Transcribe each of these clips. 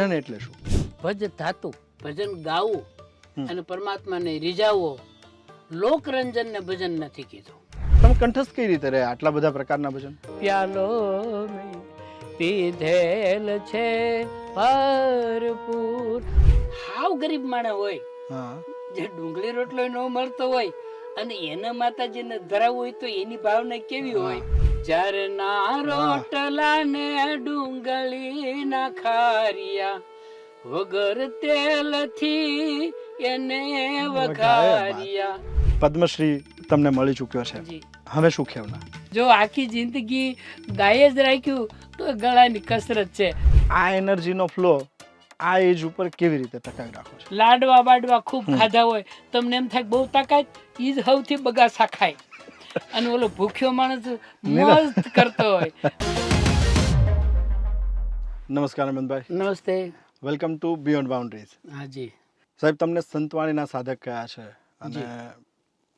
ભજન એટલે શું? ભજ ધાતુ, ભજન ગાવું અને પરમાત્માને રીઝાવવો, લોકરંજન ને ભજન નથી કીધું. તમે કંઠસ્થ કઈ રીતે રહે આટલા બધા પ્રકારના ભજન? પ્યાલો મેં પીધેલ છે ભરપૂર. હાવ ગરીબ માણસ હોય, હા, જે ડુંગળી રોટલો ન મળતો હોય અને એના માતાજીને ધરાવવું હોય તો એની ભાવના કેવી હોય? જ્યારે ના રોટલા ને ડુંગળી ના ખારિયા, વગર તેલથી એને વઘારિયા. પદ્મશ્રી તમને મળી ચૂક્યો છે, જી. હવે શું ખેવના? જો આખી જિંદગી ગાય જ રાખ્યું તો ગળાની કસરત છે. આ એનર્જીનો ફ્લો આ એજ ઉપર કેવી રીતે ટકાવી રાખો છો? લાડવા બાડવા ખૂબ ખાધા હોય, તમને એમ થાય બહુ તાકાત, ઈ જ સૌથી બગાસા ખાય અને ઓલો ભૂખ્યો માણસ મસ્ત કરતો હોય. નમસ્કાર અનંતભાઈ. નમસ્તે. Welcome to beyond boundaries. હાજી. સાહેબ, તમને સંતવાણીના સાધક કયા છે અને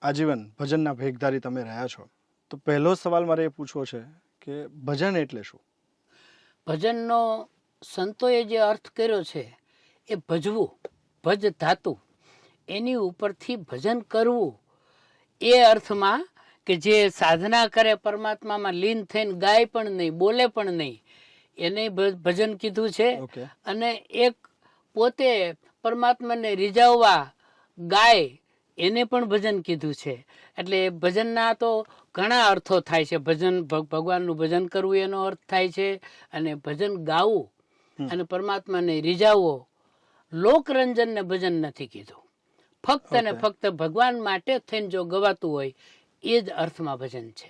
આજીવન ભજનના ભેગધારી તમે રહ્યા છો, તો પહેલો સવાલ મારે એ પૂછવો છે કે ભજન એટલે શું? ભજનનો સંતોએ જે અર્થ કર્યો છે એ ભજવું, ભજ ધાતુ, એની ઉપરથી ભજન કરવું એ અર્થમાં કે જે સાધના કરે, પરમાત્મામાં લીન થઈને ગાય પણ નહીં, બોલે પણ નહીં, એને ભજન કીધું છે. ઓકે. અને એક પોતે પરમાત્માને રીઝાવવા ગાય, એને પણ ભજન કીધું છે. એટલે ભજનના તો ઘણા અર્થો થાય છે. ભજન ભગવાનનું ભજન કરવું એનો અર્થ થાય છે, અને ભજન ગાવું અને પરમાત્માને રીઝાવવો, લોકરંજન ને ભજન નથી કીધું. ફક્ત ને ફક્ત ભગવાન માટે થઈને જો ગવાતું હોય એ જ અર્થમાં ભજન છે.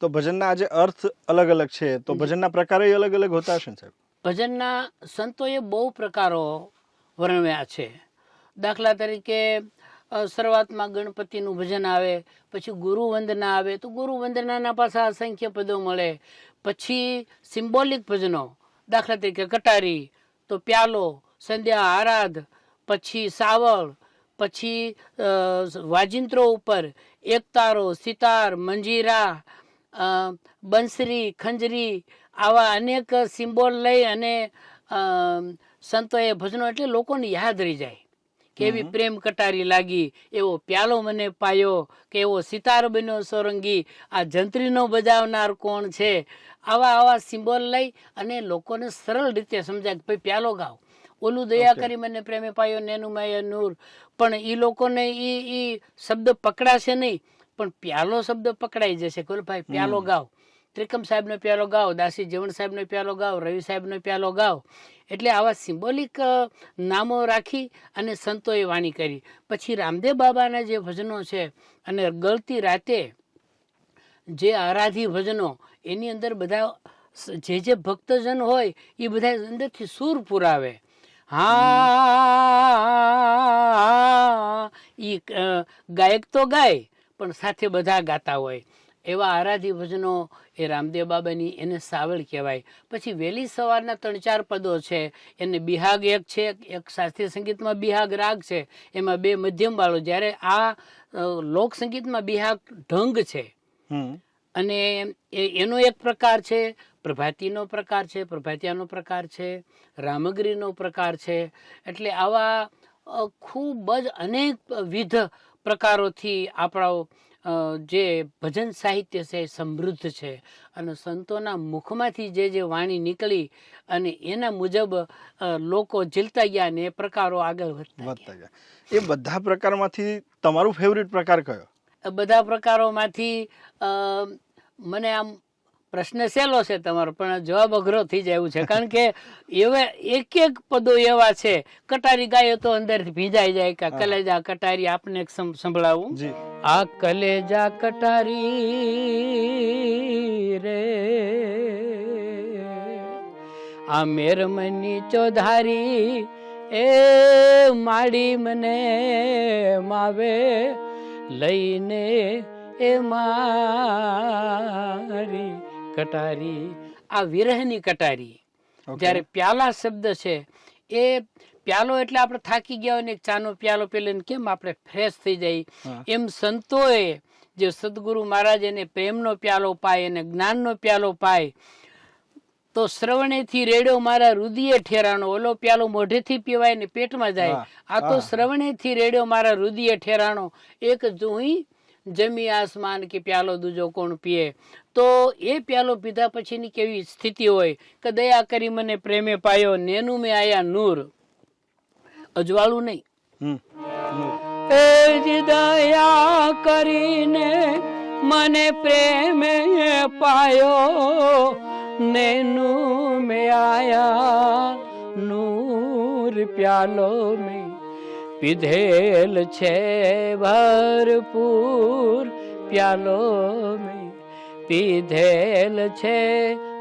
તો ભજનના આજે અર્થ અલગ અલગ છે, તો ભજનના પ્રકારો અલગ અલગ હોતા હશે ને સાહેબ? ભજનના સંતોએ બહુ પ્રકારો વર્ણવ્યા છે. દાખલા તરીકે શરૂઆતમાં ગણપતિનું ભજન આવે, પછી ગુરુ વંદના આવે તો ગુરુ વંદનાના પાછા અસંખ્ય પદો મળે. પછી સિમ્બોલિક ભજનો, દાખલા તરીકે કટારી, તો પ્યાલો, સંધ્યા આરાધ, પછી સાવળ, પછી વાજિંત્રો ઉપર એકતારો, સિતાર, મંજીરા, બંસરી, ખંજરી, આવા અનેક સિમ્બોલ લઈ અને સંતોએ ભજનો, એટલે લોકોને યાદ રહી જાય કે એવી પ્રેમ કટારી લાગી, એવો પ્યાલો મને પાયો, કે એવો સિતાર બન્યો સોરંગી, આ જંત્રીનો બજાવનાર કોણ છે. આવા સિમ્બોલ લઈ અને લોકોને સરળ રીતે સમજાય કે ભાઈ પ્યાલો ગાવ, ઓલું દયા કરી મને પ્રેમે પાયો નેનું માય નૂર. પણ એ લોકોને એ શબ્દ પકડાશે નહીં, પણ પ્યાલો શબ્દ પકડાઈ જશે કે ભાઈ પ્યાલો ગાવ, ત્રિકમ સાહેબનો પ્યાલો ગાવ, દાસી જીવણ સાહેબનો પ્યાલો ગાવ, રવિ સાહેબનો પ્યાલો ગાવ. એટલે આવા સિમ્બોલિક નામો રાખી અને સંતોએ વાણી કરી. પછી રામદેવ બાબાના જે ભજનો છે, અને ગળતી રાતે જે આરાધી ભજનો, એની અંદર બધા જે ભક્તજન હોય એ બધા અંદરથી સૂર પુરાવે. હા, ઈ ગાયક તો ગાય પણ સાથે બધા ગાતા હોય એવા આરાધી ભજનો એ રામદેવ બાબાની, એને સાવળ કહેવાય. પછી વહેલી સવારના 3-4 પદો છે, એને બિહાગ એક છે, એક શાસ્ત્રીય સંગીતમાં બિહાગ રાગ છે, એમાં 2 મધ્યમ વાળો. જ્યારે આ લોકસંગીતમાં બિહાગ ઢંગ છે, અને એનો એક પ્રકાર છે, પ્રભાતીનો પ્રકાર છે, પ્રભાતિયાનો પ્રકાર છે, રામગીરીનો પ્રકાર છે. એટલે આવા ખૂબ જ અનેક વિધ પ્રકારોથી આપણા જે ભજન સાહિત્ય છે એ સમૃદ્ધ છે. અને સંતોના મુખમાંથી જે વાણી નીકળી અને એના મુજબ લોકો ઝીલતા ગયા ને એ પ્રકારો આગળ વધતા ગયા. એ બધા પ્રકારમાંથી તમારું ફેવરિટ પ્રકાર કયો? બધા પ્રકારોમાંથી મને આમ પ્રશ્ન સહેલો છે તમારો, પણ જવાબ અઘરો થઈ જાય એવું છે. કારણ કે એવા એક પદો એવા છે, કટારી ગાય તો અંદરથી ભીંજાઈ જાય કે કલેજા કટારી. આપને સંભળાવું. આ કલેજા કટારી રે, આ મેરમની ચોધારી, એ માડી મને માવે લઈને એ મારી કટારી. આ વિરહની કટારી. જ્યારે પ્યાલા શબ્દ છે, એ પ્યાલો એટલે આપણે થાકી ગયા હોય ને ચાનો પ્યાલો પીલે કેમ આપણે ફ્રેશ થઈ જાય, એમ સંતોએ જે સદગુરુ મહારાજ એને પ્રેમનો પ્યાલો પાય, એને જ્ઞાનનો પ્યાલો પાય, તો શ્રવણેથી રેડ્યો મારા રુદિયે ઠેરાણો. ઓલો પ્યાલો મોઢેથી પીવાય ને પેટમાં જાય, આ તો શ્રવણેથી રેડ્યો મારા રુદિયે ઠેરાણો. એક જુહી જમી આસમાન કે પ્યાલો દૂજો કોણ પીએ. તો એ પ્યાલો પીધા પછીની કેવી સ્થિતિ હોય કે દયા કરી મને પ્રેમે પાયો, નેનું મેં આયા નૂર. અજવાળું નહીં, એ જ દયા કરીને મને પ્રેમે પાયો, નેનું મેં આયા નૂર. પ્યાલો મેં પીધેલ છે ભરપૂર, પ્યાલો મેં પીધેલ છે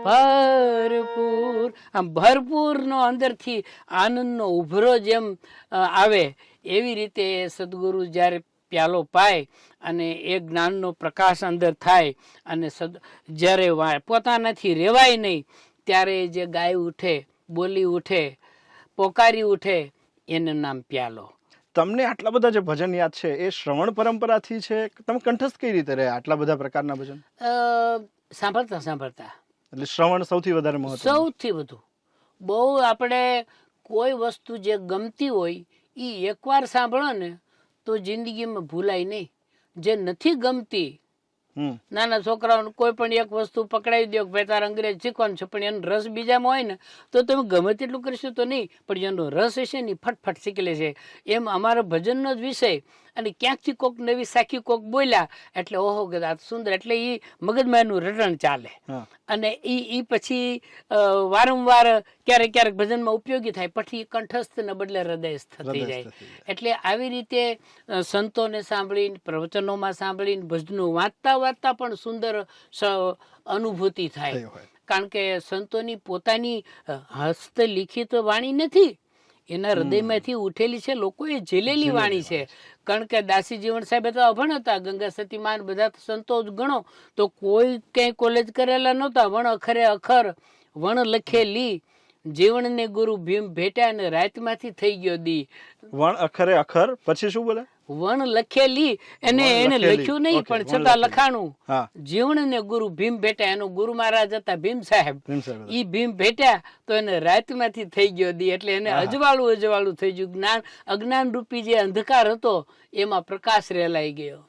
ભરપૂર. આમ ભરપૂરનો અંદરથી આનંદનો ઉભરો જેમ આવે એવી રીતે સદગુરુ જ્યારે પ્યાલો પાય અને એ જ્ઞાનનો પ્રકાશ અંદર થાય અને જ્યારે પોતાનાથી રહેવાય નહીં ત્યારે જે ગાય ઉઠે, બોલી ઉઠે, પોકારી ઉઠે, એનું નામ પ્યાલો. તમને આટલા બધા જે ભજન યાદ છે એ શ્રવણ પરંપરાથી છે? તમે કંઠસ્થ કઈ રીતે રહ્યા આટલા બધા પ્રકારના ભજન? સાંભળતા સાંભળતા. એટલે શ્રવણ સૌથી વધારે મહત્વ? સૌથી વધુ. બહુ આપણે કોઈ વસ્તુ જે ગમતી હોય એ એકવાર સાંભળો ને તો જિંદગીમાં ભૂલાય નહીં. જે નથી ગમતી, નાના છોકરાઓને કોઈ પણ એક વસ્તુ પકડાવી દો કે ભાઈ તારે અંગ્રેજ શીખવાનું છે, પણ એનો રસ બીજામાં હોય ને તો તમે ગમે તેટલું કરશો તો નહીં, પણ એનો રસ હશે ને ફટફટ શીખી લેશે. એમ અમારો ભજનનો જ વિષય, અને ક્યાંકથી કોક નવી સાખી કોક બોલ્યા એટલે ઓહો કે આ સુંદર, એટલે એ મગજમાં એનું રટણ ચાલે અને એ પછી વારંવાર ક્યારેક ક્યારેક ભજનમાં ઉપયોગી થાય, પછી કંઠસ્થને બદલે હૃદયસ્થ થઈ જાય. એટલે આવી રીતે સંતોને સાંભળીને, પ્રવચનોમાં સાંભળીને, ભજનો વાંચતા વાંચતા પણ સુંદર અનુભૂતિ થાય. કારણ કે સંતોની પોતાની હસ્તલિખિત વાણી નથી, એના હૃદયમાંથી ઉઠેલી છે, લોકોએ ઝીલેલી વાણી છે. કારણ કે દાસી જીવણ સાહેબ તો અભણ હતા, ગંગા સતીમાન બધા સંતો જ ગણો તો કોઈ ક્યાંય કોલેજ કરેલા નહોતા. વણ અખરે અખર વણ લખેલી, જીવણને ગુરુ ભીમ ભેટ્યા અને રાતમાંથી થઈ ગયો દી. વણ અખરે અખર, પછી શું બોલે? વણ લખેલી, એને લખ્યું નહીં પણ છતાં લખાણું. જીવણને ગુરુ ભીમ ભેટ્યા, એનો ગુરુ મહારાજ હતા ભીમ સાહેબ. ઈ ભીમ ભેટ્યા તો એને રાતમાંથી થઈ ગયો દી, એટલે એને અજવાળું અજવાળું થઈ ગયું. જ્ઞાન અજ્ઞાન રૂપી જે અંધકાર હતો એમાં પ્રકાશ રેલાઈ ગયો.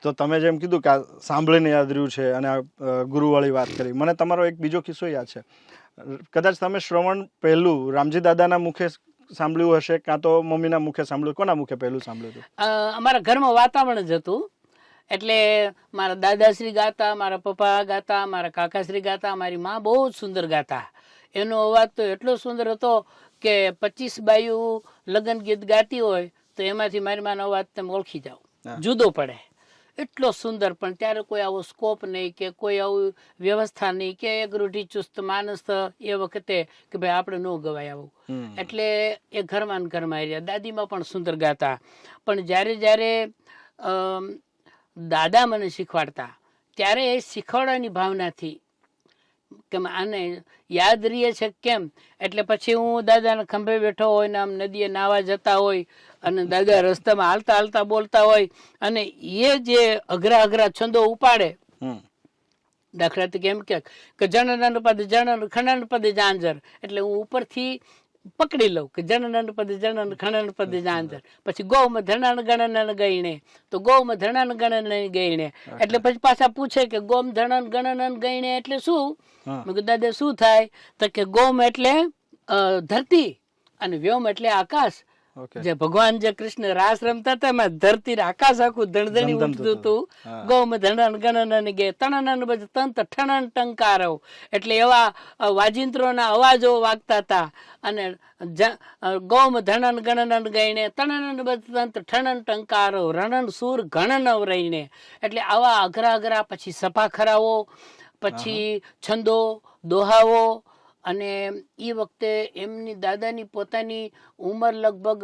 તો તમે જેમ કીધું કે સાંભળીને યાદ રહ્યું છે અને ગુરુવાળી વાત કરી, મને તમારો એક બીજો કિસ્સો યાદ છે. કદાચ તમે શ્રવણ પહેલું રામજી દાદાના મુખે સાંભળ્યું હશે કાં તો મમ્મીના મુખે સાંભળ્યું. કોના મુખે પહેલું સાંભળ્યું હતું? અમારા ઘરમાં વાતાવરણ જ હતું, એટલે મારા દાદાશ્રી ગાતા, મારા પપ્પા ગાતા, મારા કાકાશ્રી ગાતા, મારી માં બહુ જ સુંદર ગાતા. એનો અવાજ તો એટલો સુંદર હતો કે 25 બાયું લગ્ન ગીત ગાતી હોય તો એમાંથી મારી માનો અવાજ તમે ઓળખી જાઓ, જુદો પડે એટલો સુંદર. પણ ત્યારે કોઈ આવો સ્કોપ નહીં કે કોઈ આવું વ્યવસ્થા નહીં કે એક રૂઢિચુસ્ત માણસ એ વખતે કે ભાઈ આપણે ન ગવાય આવું, એટલે એ ઘરમાં ને ઘરમાં રહ્યા. દાદીમાં પણ સુંદર ગાતા. પણ જ્યારે જ્યારે દાદા મને શીખવાડતા ત્યારે એ શીખવાડવાની ભાવનાથી કે આને યાદ રહીએ છે કેમ, એટલે પછી હું દાદાના ખંભે બેઠો હોય ને આમ નદીએ નાવા જતા હોય અને દાદા રસ્તામાં હાલતા હાલતા બોલતા હોય અને એ જે અઘરા અઘરા છંદો ઉપાડે, દાખલા તરીકે એમ કે જનન પદ જનન ખનન પદ જાંજર, એટલે હું ઉપરથી પકડી લઉં કે જનન પદ જનન ખનન પદ જાંજર. પછી ગૌમાં ધણાન ગણન ગઈને તો ગૌમાં ધણાન ગણન ગઈને, એટલે પછી પાછા પૂછે કે ગોમ ધણન ગણન ગઈને એટલે શું? મેં કીધું દાદા શું થાય? તો કે ગોમ એટલે ધરતી અને વ્યોમ એટલે આકાશ. જે ભગવાન જે કૃષ્ણ રાસ રમતા હતા એમાં ધરતી આકાશ આખું ધણધણી ઉઠતું હતું. ગૌમ ધણન ગણન ગે તણન બધ તંત ઠણન ટંકારવ, એટલે એવા વાજિંત્રોના અવાજો વાગતા હતા. અને ગૌમ ધણન ગણન ગઈને તણન બધ તંત ઠણન ટંકારવ રણન સૂર ગણનવ રહીને, એટલે આવા અઘરા અઘરા પછી સપાખરાઓ, પછી છંદો, દોહાઓ. અને એ વખતે એમની દાદાની પોતાની ઉંમર લગભગ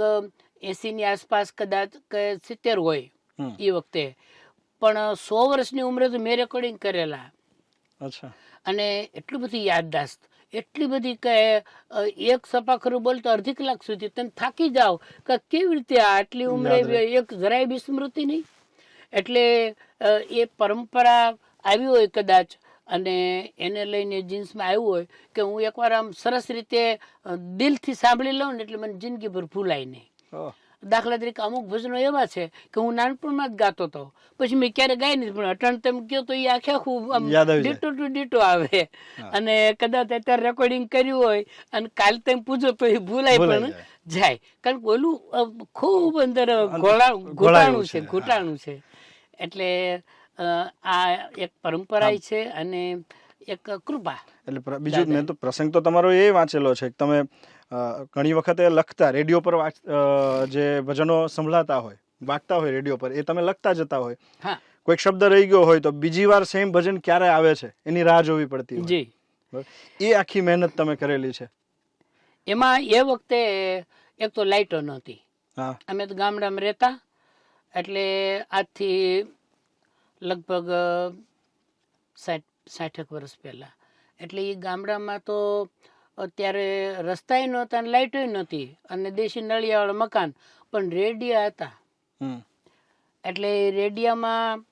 80 ની આસપાસ, કદાચ 70 હોય એ વખતે, પણ 100 વર્ષની ઉંમરે તો મેં રેકોર્ડિંગ કરેલા. અને એટલું બધી યાદદાસ્ત, એટલી બધી કે એક સપાખરું બોલતો અડધી કલાક સુધી તમે થાકી જાઓ કે કેવી રીતે આટલી ઉંમરે એક જરાય બી સ્મૃતિ નહીં. એટલે એ પરંપરા આવી હોય કદાચ અને એને લઈને જીન્સમાં આવ્યું હોય કે હું એકવાર આમ સરસ રીતે દિલથી સાંભળી લઉં ને એટલે મને જિંદગીભર ભૂલાય નહીં. ઓહ, દાખલા તરીકે અમુક ભજનો એવા છે કે હું નાનપણમાં જ ગાતો હતો, પછી મેં ક્યારે ગાઈ નથી, પણ અટણ તમે કહો તો એ આખે આખું આમ યાદ આવી જાય. ડીટો ટુ ડીટો આવે. હા. અને કદાચ અત્યારે રેકોર્ડિંગ કર્યું હોય અને કાલ તમે પૂછો તો એ ભૂલાય ભૂલાઈ પણ જાય. જાય, કારણ કે ઓલું ખૂબ અંદર ઘોળાયું ઘૂંટાણું છે. છે, ઘૂંટાણું છે. એટલે આ એક પરંપરા છે અને એક કૃપા. એટલે બીજું મેં તો પ્રસંગ તો તમારો એ વાંચેલો છે કે તમે ઘણી વખતે લખતા રેડિયો પર જે ભજનો સંભળાતા હોય, વાગતા હોય રેડિયો પર, એ તમે લખતા જતા હોય. હા કોઈક શબ્દ રહી ગયો હોય તો બીજી વાર સેમ ભજન ક્યારે આવે છે એની રાહ જોવી પડતી હોય. જી. બરાબર. એ આખી મહેનત તમે કરેલી છે. એમાં એ વખતે એક તો લાઇટો નહોતી, હા, અમે તો ગામડામાં રહેતા, એટલે આજથી લગભગ 60 વર્ષ પહેલાં. એટલે એ ગામડામાં તો અત્યારે રસ્તાય નહોતા અને લાઇટોય નહોતી અને દેશી નળિયાવાળા મકાન, પણ રેડિયા હતા. હમ, એટલે રેડિયામાં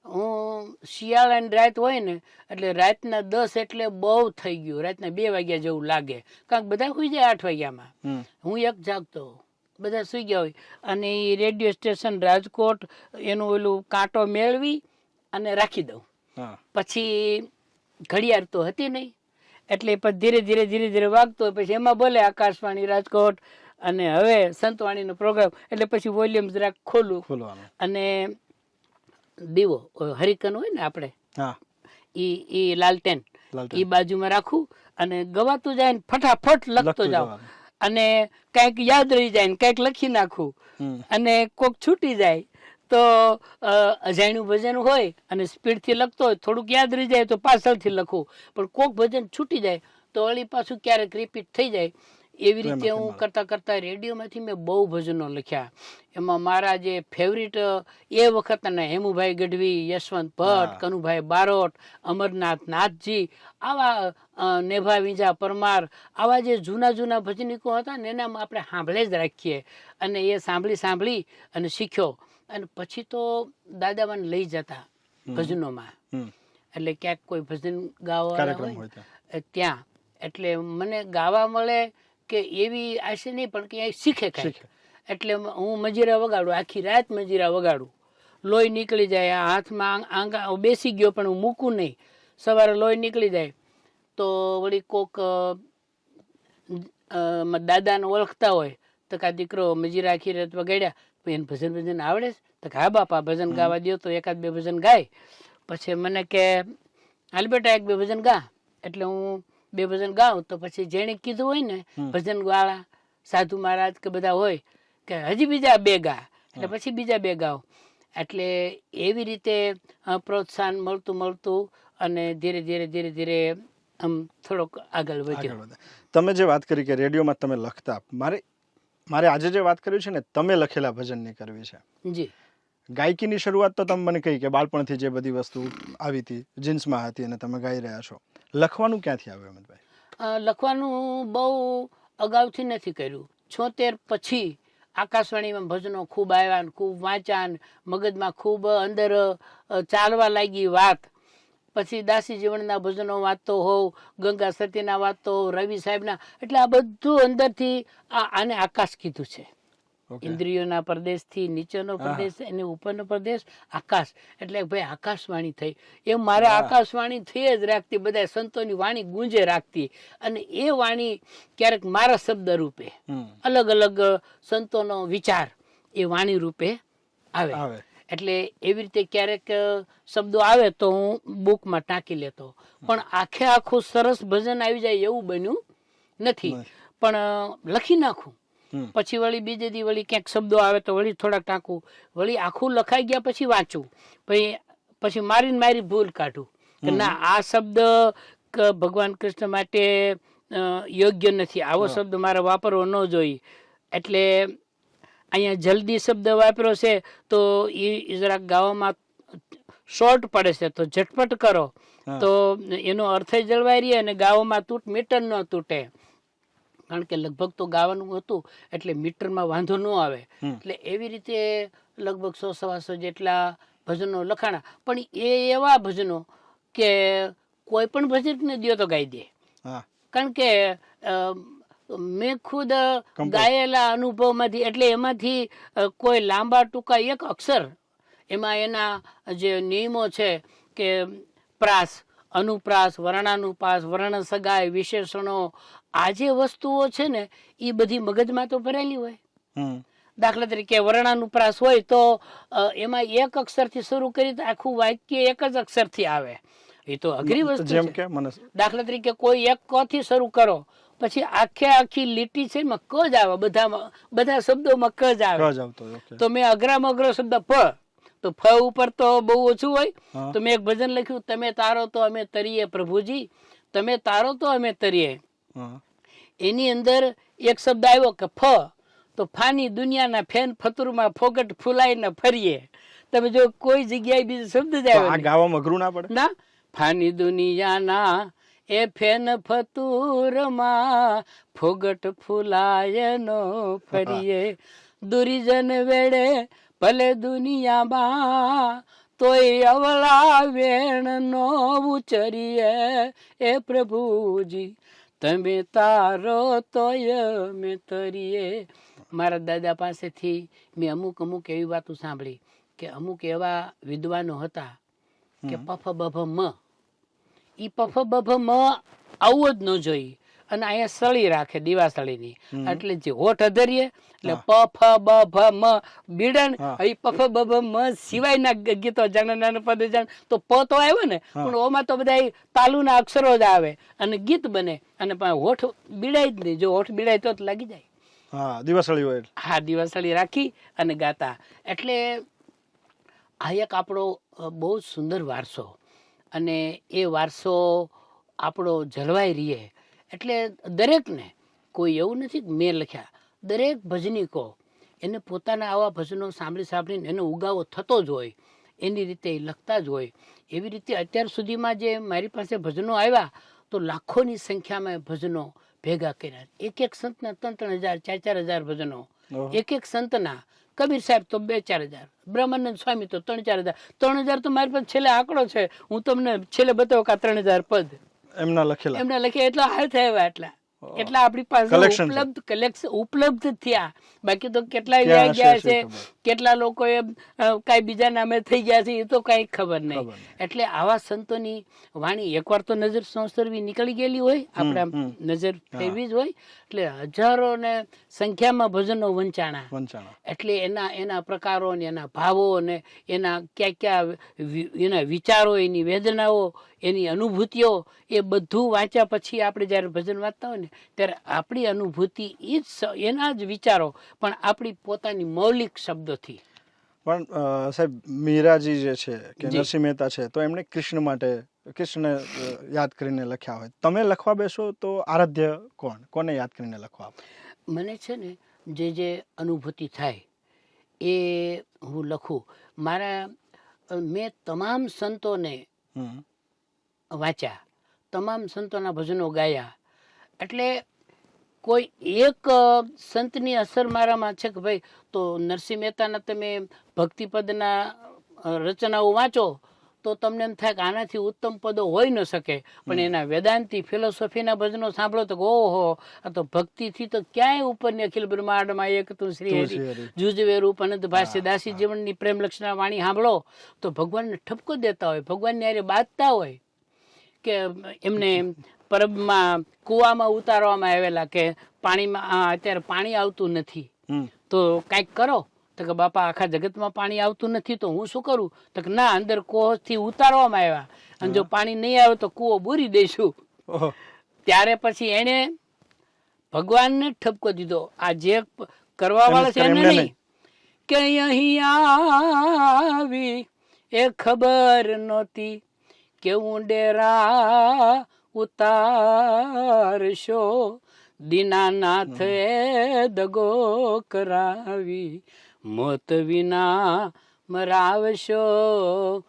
હું શિયાળાની રાત હોય ને એટલે રાતના 10 એટલે બહુ થઈ ગયું, રાતના 2 વાગ્યા જેવું લાગે, કારણ કે બધા સુઈ જાય 8 વાગ્યામાં, હમ, હું એક જાગતો, બધા સુઈ ગયા હોય. અને એ રેડિયો સ્ટેશન રાજકોટ એનું ઓલું કાંટો મેળવી અને રાખી દઉં. હા, પછી ઘડિયાળ તો હતી નહીં, એટલે પછી ધીરે ધીરે ધીરે ધીરે વાગતો હોય, પછી એમાં બોલે આકાશવાણી રાજકોટ અને હવે સંતવાણીનો પ્રોગ્રામ, એટલે પછી વોલ્યુમ જરાક ખોલું ખોલવાનું. અને દીવો હરિકન હોય ને આપણે હા, ઈ લાલટેન લાલટેન. ઈ બાજુમાં રાખું અને ગવાતું જાય ને ફટાફટ લખતો લખતું જાઉં. જવાનું. અને કંઈક યાદ રહી જાય ને કંઈક લખી નાખું. હમ, અને કોક છૂટી જાય તો અજાણ્યું ભજન હોય અને સ્પીડથી લખતો હોય, થોડુંક યાદ રહી જાય તો પાછળથી લખું, પણ કોક ભજન છૂટી જાય તો વળી પાછું ક્યારેક રિપીટ થઈ જાય. એવી રીતે હું કરતાં કરતાં રેડિયોમાંથી મેં બહુ ભજનો લખ્યા. એમાં મારા જે ફેવરિટ એ વખતના હેમુભાઈ ગઢવી, યશવંત ભટ્ટ, કનુભાઈ બારોટ, અમરનાથ નાથજી, આવા નેભા વિંજા પરમાર, આવા જે જૂના જૂના ભજનિકો હતા ને એનામાં આપણે સાંભળે જ રાખીએ. અને એ સાંભળી અને શીખ્યો. અને પછી તો દાદા મને લઈ જતા ભજનોમાં, એટલે ક્યાંક કોઈ ભજન ગાવા હોય ત્યાં, એટલે મને ગાવા મળે કે એવી આશે નહીં, પણ કે શીખે કાંઈક. એટલે હું મજીરા વગાડું, આખી રાત મજીરા વગાડું, લોહી નીકળી જાય હાથમાં, આંગા બેસી ગયો પણ હું મૂકું નહીં, સવારે લોહી નીકળી જાય તો વળી કોક દાદાને ઓળખતા હોય તો કા દીકરો મજીરા આખી રાત વગાડ્યા, એને ભજન આવડે છે? તો હા બાપા ભજન ગાવા દો તો 1-2 ભજન ગાય. પછી મને કે હાલ બેટા 1-2 ભજન ગા, એટલે હું 2 ભજન ગાઉં તો પછી જેણે કીધું હોય ને ભજન વાળા સાધુ મહારાજ કે બધા હોય કે હજી બીજા 2 ગા, એટલે પછી બીજા 2 ગાવ. એટલે એવી રીતે પ્રોત્સાહન મળતું અને ધીરે ધીરે આમ થોડોક આગળ વધ્યો. તમે જે વાત કરી કે રેડિયોમાં તમે લખતા, મારે આજે જે વાત કરવી છે ને તમે લખેલા ભજનની કરવી છે. જી. ગાયકીની શરૂઆત તો તમે મને કહી કે બાળપણથી જે બધી વસ્તુ આવી હતી જીન્સમાં હતી અને તમે ગાઈ રહ્યા છો. લખવાનું ક્યાંથી આવ્યું અહેમદભાઈ? લખવાનું બહુ અગાઉથી નથી કર્યું. 76 પછી આકાશવાણીમાં ભજનો ખૂબ આવ્યા, ખૂબ વાંચ્યા, મગજમાં ખૂબ અંદર ચાલવા લાગી વાત. પછી દાસી જીવનના ભજનો વાંચતો હોઉં, ગંગા સતીના વાંચતો હોઉં, રવિ સાહેબના, એટલે આ બધું અંદરથી આને આકાશ કીધું છે. ઇન્દ્રિયોના પ્રદેશથી નીચેનો પ્રદેશ અને ઉપરનો પ્રદેશ આકાશ, એટલે ભાઈ આકાશવાણી થઈ. એ મારે આકાશવાણી થઈ જ રાખતી, બધા સંતોની વાણી ગુંજે રાખતી, અને એ વાણી ક્યારેક મારા શબ્દ રૂપે, અલગ અલગ સંતોનો વિચાર એ વાણી રૂપે આવે. એટલે એવી રીતે ક્યારેક શબ્દો આવે તો હું બુકમાં ટાંકી લેતો, પણ આખે આખું સરસ ભજન આવી જાય એવું બન્યું નથી, પણ લખી નાખું. પછી વળી બીજે દી વળી ક્યાંક શબ્દો આવે તો વળી થોડાક ટાંકું, વળી આખું લખાઈ ગયા પછી વાંચું, પછી મારી ભૂલ કાઢું કે ના આ શબ્દ ભગવાન કૃષ્ણ માટે યોગ્ય નથી, આવો શબ્દ મારે વાપરવો ન જોઈએ. એટલે અહીંયા જલ્દી શબ્દ વાપર્યો છે તો એ જરાક ગાવામાં શોર્ટ પડે છે, તો ઝટપટ કરો તો એનો અર્થ જળવાઈ રહે અને ગાવામાં મીટર ન તૂટે. કારણ કે લગભગ તો ગાવાનું હતું એટલે મીટરમાં વાંધો ન આવે. એટલે એવી રીતે લગભગ 100-125 જેટલા ભજનો લખાણા. પણ એ એવા ભજનો કે કોઈ પણ ભજન દો તો ગાઈ દે. હા કારણ કે મેં ખુદ ગાયેલા અનુભવમાંથી, એટલે એમાંથી કોઈ લાંબા ટૂંકા એક અક્ષર, એમાં એના જે નિયમો છે કે પ્રાસ, અનુપ્રાસ, વર્ણાનુપ્રાસ, વર્ણ સગાઈ, વિશેષણો, આ જે વસ્તુઓ છે ને એ બધી મગજમાં તો ભરેલી હોય. દાખલા તરીકે વર્ણાનુપ્રાસ હોય તો એમાં એક અક્ષરથી શરૂ કરી તો આખું વાક્ય એક જ અક્ષરથી આવે. એ તો અઘરી વસ્તુ જેમ છે. કે મને દાખલા તરીકે કોઈ એક ક થી શરૂ કરો, પછી આખી લીટી છે એમાં ક જ આવે, બધા શબ્દોમાં ક જ આવે. તો મેં અઘરામાં અઘરો શબ્દ ફ, તો ફ ઉપર તો બહુ ઓછું હોય. તો મેં એક ભજન લખ્યું, તમે તારો તો અમે તરીએ પ્રભુજી, તમે તારો તો અમે તરીએ. એની અંદર એક શબ્દ આવ્યો કે ફ, તો ફાની દુનિયાના ફેન ફતુરમાં ફોગટ ફૂલાઈને ફરીએ. તમે જો કોઈ જગ્યાએ બીજો શબ્દ જ આવ્યો ગાવામાં અઘરું ના પડે ના. ફાની દુનિયાના એ ફેન ફતુરમાં ફોગટ ફૂલાય નો ફરીએ. દુરીજન વેડે ભલે દુનિયામાં તોય અવળા વેણ નો ઉચરીએ. એ પ્રભુજી તમે તારો તોય મેં તરીએ. મારા દાદા પાસેથી મેં અમુક એવી વાતો સાંભળી કે અમુક એવા વિદ્વાનો હતા કે પફ બફ મ, ઈ પફ બફ મ આવું જ ન જોઈએ, અને અહીંયા સળી રાખે દીવાસળીની, એટલે જે હોઠ અધરીએ એટલે પફ બફ મ બીડન. એ પફ બફ મ સિવાયના ગીતો જાણ પદ જાણ તો પ તો આવ્યો ને, પણ ઓમાં તો બધા તાલુના અક્ષરો જ આવે અને ગીત બને, અને હોઠ બીડાય જ નહીં. જો હોઠ બીડાય તો લાગી જાય. દિવાસળી હોય. હા, દિવાસળી રાખી અને ગાતા. એટલે આ એક આપણો બહુ સુંદર વારસો, અને એ વારસો આપણો જળવાઈ રહીએ. એટલે દરેકને, કોઈ એવું નથી કે મેં લખ્યા, દરેક ભજનીકો એને પોતાના આવા ભજનો સાંભળીને એનો ઉગાવો થતો જ હોય, એની રીતે લખતા જ હોય. એવી રીતે અત્યાર સુધીમાં જે મારી પાસે ભજનો આવ્યા, તો લાખોની સંખ્યામાં ભજનો ભેગા કર્યા. એક સંતના 3,000 4,000 ભજનો, એક સંતના. કબીર સાહેબ તો 2,000-4,000, બ્રહ્માનંદ સ્વામી તો 3,000-4,000. 3,000 તો મારી પાસે છેલ્લે આંકડો છે, હું તમને છેલ્લે બતાવું કે 3,000 પદ એમના લખ્યા. એટલા હાલ થયા, એટલા આપણી પાસે ઉપલબ્ધ થયા. બાકી તો કેટલા વ્યા ગયા છે, કેટલા લોકો કઈ બીજા નામે થઈ ગયા છે, એ તો કઈ ખબર નહીં. એટલે આવા સંતોની વાણી એકવાર તો નજર સંસરવી નીકળી ગયેલી હોય, આપણે નજર ફેરવી જ હોય. એટલે હજારો ને સંખ્યામાં ભજનો વંચાણા. એટલે એના પ્રકારો ને એના ભાવો ને એના ક્યાં એના વિચારો, એની વેદનાઓ, એની અનુભૂતિઓ, એ બધું વાંચ્યા પછી આપણે જયારે ભજન વાંચતા હોય ને, ત્યારે આપણી અનુભૂતિ એના જ વિચારો, પણ આપણી પોતાની મૌલિક શબ્દોથી. પણ સાહેબ, મીરાજી જે છે કે નરસિંહ મહેતા છે, તો એમણે કૃષ્ણ યાદ કરીને લખ્યા હોય. તમે લખવા બેસો તો આરાધ્ય કોને યાદ કરીને લખવા? મને છે ને જે અનુભૂતિ થાય એ હું લખું. મેં તમામ સંતોને વાંચ્યા, તમામ સંતોના ભજનો ગાયા. એટલે કોઈ એક સંતની અસર મારામાં છે કે ભાઈ, તો નરસિંહ મહેતાના તમે ભક્તિપદના રચનાઓ વાંચો તો તમને એમ થાય કે આનાથી ઉત્તમ પદો હોઈ ન શકે. પણ એના વેદાંતિ ફિલોસોફીના ભજનો સાંભળો તો ઓહો, આ તો ભક્તિથી તો ક્યાંય ઉપરની અખિલ બ્રહ્માંડમાં એક તું શ્રી હરિ જુજવે રૂપ અનંત ભાષ્ય દાસી જીવનની પ્રેમ લક્ષણા વાણી સાંભળો તો ભગવાનને ઠપકો દેતા હોય, ભગવાનની હારે બાંધતા હોય. કે એમને પરબમાં કુવામાં ઉતારવામાં આવેલા કે પાણીમાં અત્યારે પાણી આવતું નથી, તો કાંઈક કરો. તો કે બાપા આખા જગતમાં પાણી આવતું નથી તો હું શું કરું? તો કે ના, અંદર કોહથી ઉતારવામાં આવ્યા, અને જો પાણી નહીં આવે તો કૂવો બૂરી દઈશું. ત્યારે પછી એને ભગવાનને ઠપકો દીધો. આ જે કરવા વાળા છે એને નહીં, કે અહીં આવી એ ખબર નહોતી કે ઊંડેરા ઉતારશો, દીનાનાથે દગો કરાવી, મોત વિના મરાવશો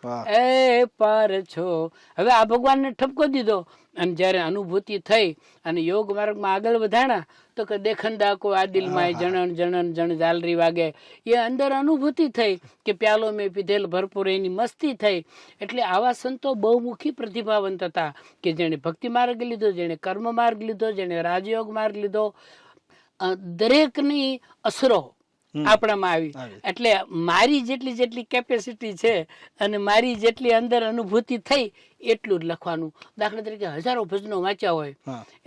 વાહ. એ પાર છો. હવે આ ભગવાનને ઠપકો દીધો અને જ્યારે અનુભૂતિ થઈ અને યોગ માર્ગમાં આગળ વધાણા તો કે દેખંદા કો આ દિલમાં જણન જણન જણ ઝાલરી વાગે. એ અંદર અનુભૂતિ થઈ કે પ્યાલો મેં પીધેલ ભરપૂર, એની મસ્તી થઈ. એટલે આવા સંતો બહુમુખી પ્રતિભાવંત હતા કે જેણે ભક્તિ માર્ગ લીધો, જેણે કર્મ માર્ગ લીધો, જેણે રાજયોગ માર્ગ લીધો. દરેકની અસરો આપણામાં આવી. એટલે મારી જેટલી જેટલી કેપેસિટી છે અને મારી જેટલી અંદર અનુભૂતિ થઈ એટલું જ લખવાનું. દાખલા તરીકે હજારો ભજનો વાંચ્યા હોય,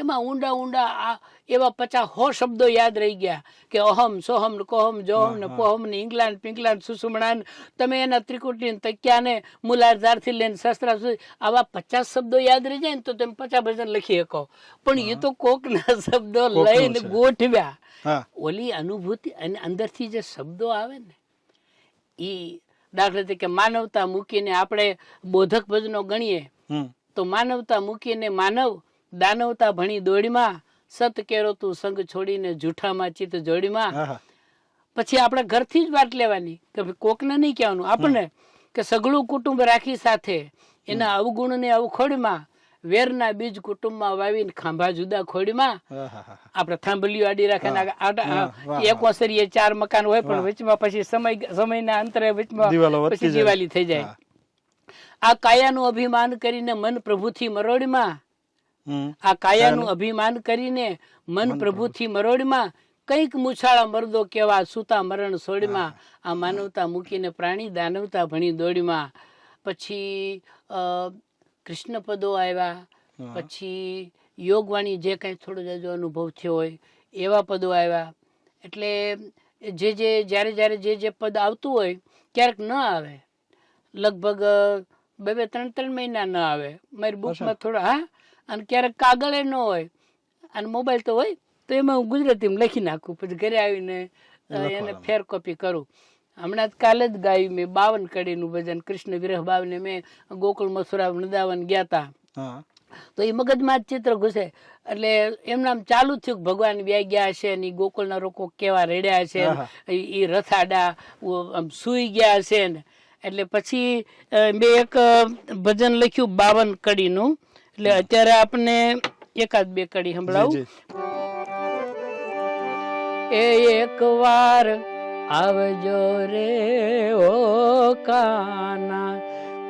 એમાં ઊંડા ઊંડા એવા 50-100 શબ્દો યાદ રહી ગયા કે અહમ સોહમ ને કોહમ જોહમ ને પોહમ ને ઇંગ્લાન્ડ પિંગલાન્ડ સુસુમણાન. તમે એના ત્રિકુટી ને તક્યા ને મુલારધારથી લઈને શસ્ત્રા સુધી આવા 50 શબ્દો યાદ રહી જાય ને તો તમે 50 ભજન લખી શકો. પણ એ તો કોકના શબ્દો લઈને ગોઠવ્યા. ઓલી અનુભૂતિ અને અંદરથી જે શબ્દો આવે ને એ, દાખલા તરીકે માનવતા મૂકીને આપણે બોધક ભજનો ગણીએ તો માનવતા મૂકીને માનવ દાનવતા ભણી દોડીમાં, સત કેરો તું સંગ છોડીને જૂઠામાં ચિત્ત જોડીમાં. પછી આપણે ઘરથી જ વાત લેવાની કે કોકને નહીં કહેવાનું આપણને કે સઘળું કુટુંબ રાખી સાથે એના અવગુણને અવખોડીમાં, વેરના બીજ કુટુંબમાં વાવીને ખાંભા જુદા ખોડીમાં. આપણે થાંભલીઓ આડી રાખે, એક ઓસરીએ 4 મકાન હોય પણ વચમાં પછી સમયના અંતરે વચમાં પછી દિવાળી થઈ જાય. આ કાયાનું અભિમાન કરીને મન પ્રભુથી મરોડીમાં, આ કાયાનું અભિમાન કરીને મન પ્રભુથી મરોડીમાં, કઈક મૂછાળા મરદો કેવા સુતા મરણ સોડીમાં. આ માનવતા મૂકીને પ્રાણી દાનવતા ભણી દોડીમાં. પછી કૃષ્ણ પદો આવ્યા, પછી યોગવાણી જે કાંઈ થોડો જાજો અનુભવ થયો હોય એવા પદો આવ્યા. એટલે જ્યારે જ્યારે જે પદ આવતું હોય ક્યારેક ન આવે, લગભગ 2-3 મહિના ન આવે મારી બુકમાં થોડા. અને ક્યારેક કાગળે ન હોય અને મોબાઈલ તો હોય તો એમાં હું ગુજરાતીમાં લખી નાખું, પછી ઘરે આવીને એને ફેર કોપી કરું. હમણાં કાલે જ ગાયું મેં 52 કડીનું ભજન કૃષ્ણ વિરહ બાવને. મેં ગોકુળ મથુરા વૃંદાવન ગયા હતા તો એ મગજમાં જ ચિત્ર ઘૂસે. એટલે એમના ચાલુ થયું ભગવાન વ્યાઈ ગયા હશે ને ગોકુળના લોકો કેવા રેડ્યા હશે, એ રથાડા સુઈ ગયા હશે ને. એટલે પછી મેં એક ભજન લખ્યું 52 કડીનું. એટલે અત્યારે આપણે 1-2 કડી સંભળાવું. એક વાર આવજો રે ઓ કાના,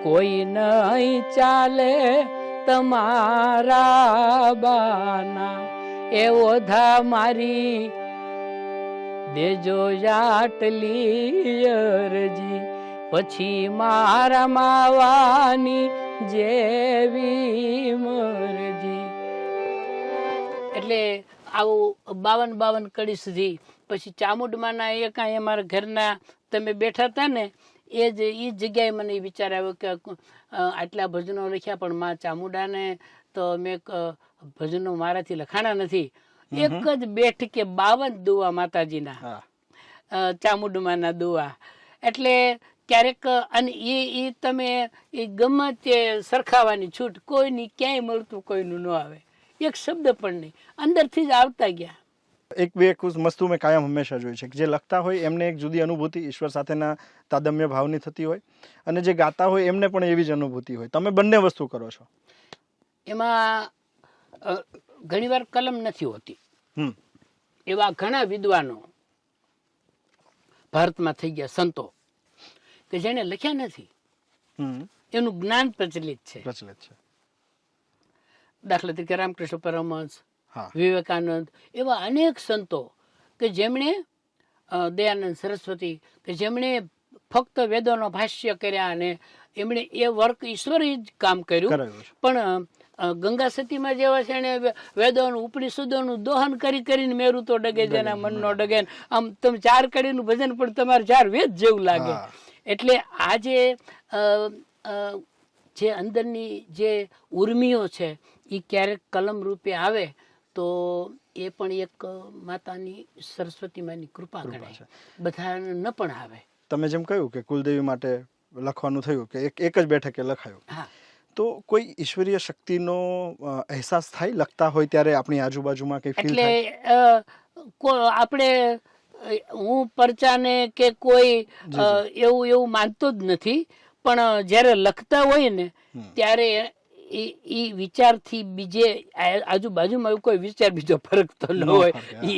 કોઈ નહીં ચાલે તમારા બાના. એ ઓધા મારી દેજો આટલી અરજી, પછી મારા માવાની જેવી મરજી. એટલે આવું 52 કડી સુધી. પછી ચામુંડમાના એ કાંઈ અમારા ઘરના તમે બેઠા હતા ને એ જગ્યાએ મને વિચાર આવ્યો કે આટલા ભજનો લખ્યા પણ માં ચામુંડાને તો મેં ભજનો મારાથી લખાણા નથી. એક જ બેઠકે 52 દુઆ માતાજીના, ચામુંડમાના દુઆ. એટલે ક્યારેક અને એ તમે એ ગમે તે સરખાવાની છૂટ, કોઈની ક્યાંય મળતું કોઈનું ન આવે, એક શબ્દ પણ નહીં, અંદરથી જ આવતા ગયા. એક બે વસ્તુ મેં કાયમ હંમેશા જોઈ છે કે જે લખતા હોય એમને એક જુદી અનુભૂતિ ઈશ્વર સાથેના તાદમ્ય ભાવની થતી હોય, અને જે ગાતા હોય એમને પણ એવી જ અનુભૂતિ હોય. તમે બંને વસ્તુ કરો છો. એમાં ઘણીવાર કલમ નથી હોતી. એવા ઘણા વિદ્વાનો ભારતમાં થઈ ગયા સંતો કે જેને લખ્યા નથી, એનું જ્ઞાન પ્રચલિત છે. દાખલા તરીકે રામકૃષ્ણ પરમહંસ, વિવેકાનંદ, એવા અનેક સંતો કે જેમણે, દયાનંદ સરસ્વતી, કે જેમણે ફક્ત વેદોનો ભાષ્ય કર્યા અને એમણે એ વર્ક ઈશ્વરે જ કામ કર્યું. પણ ગંગા સતીમાં જેવા છે એને વેદોનું ઉપનિષદોનું દોહન કરીને મેરું તો ડગે જેના મનનો ડગે. આમ તમે 4 કડીનું ભજન પણ તમારે 4 વેદ જેવું લાગે. એટલે આ જે અંદરની જે ઉર્મિઓ છે એ ક્યારેક કલમ રૂપે આવે તો એ પણ એક માતાની સરસ્વતી માની કૃપા ગણાય. બધાને ન પણ આવે. તમે જેમ કહ્યું કે કુલદેવી માટે લખવાનું થયું કે એક જ બેઠકે લખાયું, તો કોઈ ઈશ્વરીય શક્તિનો અહેસાસ થાય લખતા હોય ત્યારે આપણી આજુબાજુમાં કઈ ફીલ થાય? એટલે આપણે હું પરચાને કે કોઈ એવું માનતો જ નથી, પણ જ્યારે લખતા હોય ને ત્યારે એ વિચારથી બીજે આજુબાજુમાં એવું કોઈ વિચાર બીજો ફરક તો ન હોય,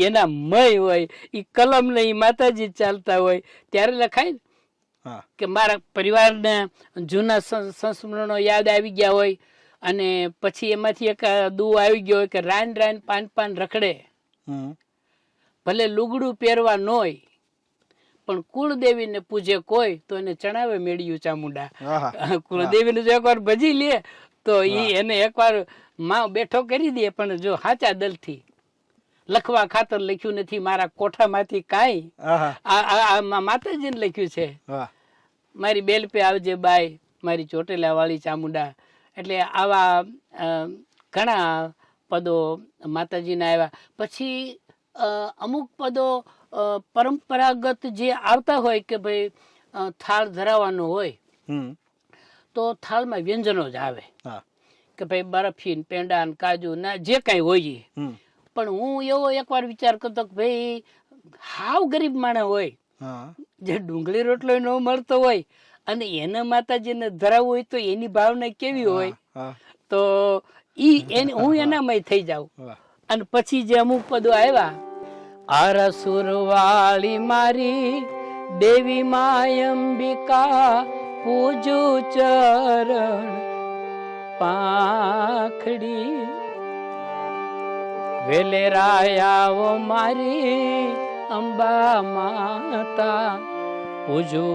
એના મય હોય, એ કલમ ને એ માતાજી ચાલતા હોય ત્યારે લખાય ને કે મારા પરિવારને જૂના સંસ્મરણો યાદ આવી ગયા હોય, અને પછી એમાંથી એક દુઃ આવી ગયો હોય કે રાન રાન પાન પાન રખડે, ભલે લુગડું પહેરવા ન હોય પણ કુળદેવીને પૂજે કોઈ તો એને ચણાવે મેળ્યું ચામુંડા. કુળદેવીને જો એકવાર ભજી લે તો એને એકવાર માં બેઠો કરી દે, પણ જો સાચા દિલથી લખવા ખાતર લખ્યું નથી મારા કોઠામાંથી કાંઈ, આ માતાજીને લખ્યું છે, મારી બેલ પે આવજે બાઈ મારી ચોટેલા વાળી ચામુંડા. એટલે આવા ઘણા પદો માતાજીના આવ્યા. પછી અમુક પદો પરંપરાગત જે આવતા હોય કે ભાઈ થાળ ધરાવવાનો હોય તો થાળમાં વ્યંજનો જ આવે કે ભાઈ બરફી પેંડા કાજુ ના જે કઈ હોય. પણ હું એવો એકવાર વિચાર કરતો કે ભાઈ હાવ ગરીબ માણસ હોય જે ડુંગળી રોટલો ન મળતો હોય અને એને માતાજીને ધરાવવું હોય તો એની ભાવના કેવી હોય, તો હું એનામય થઈ જાઉં. અને પછી જે અમુક પદો આવ્યા, આરસુર વાળી મારી દેવી માયંબિકા પૂજુ ચરણ પાંખડી, વેલે રાયાઓ મારી અંબા માતા પૂજુ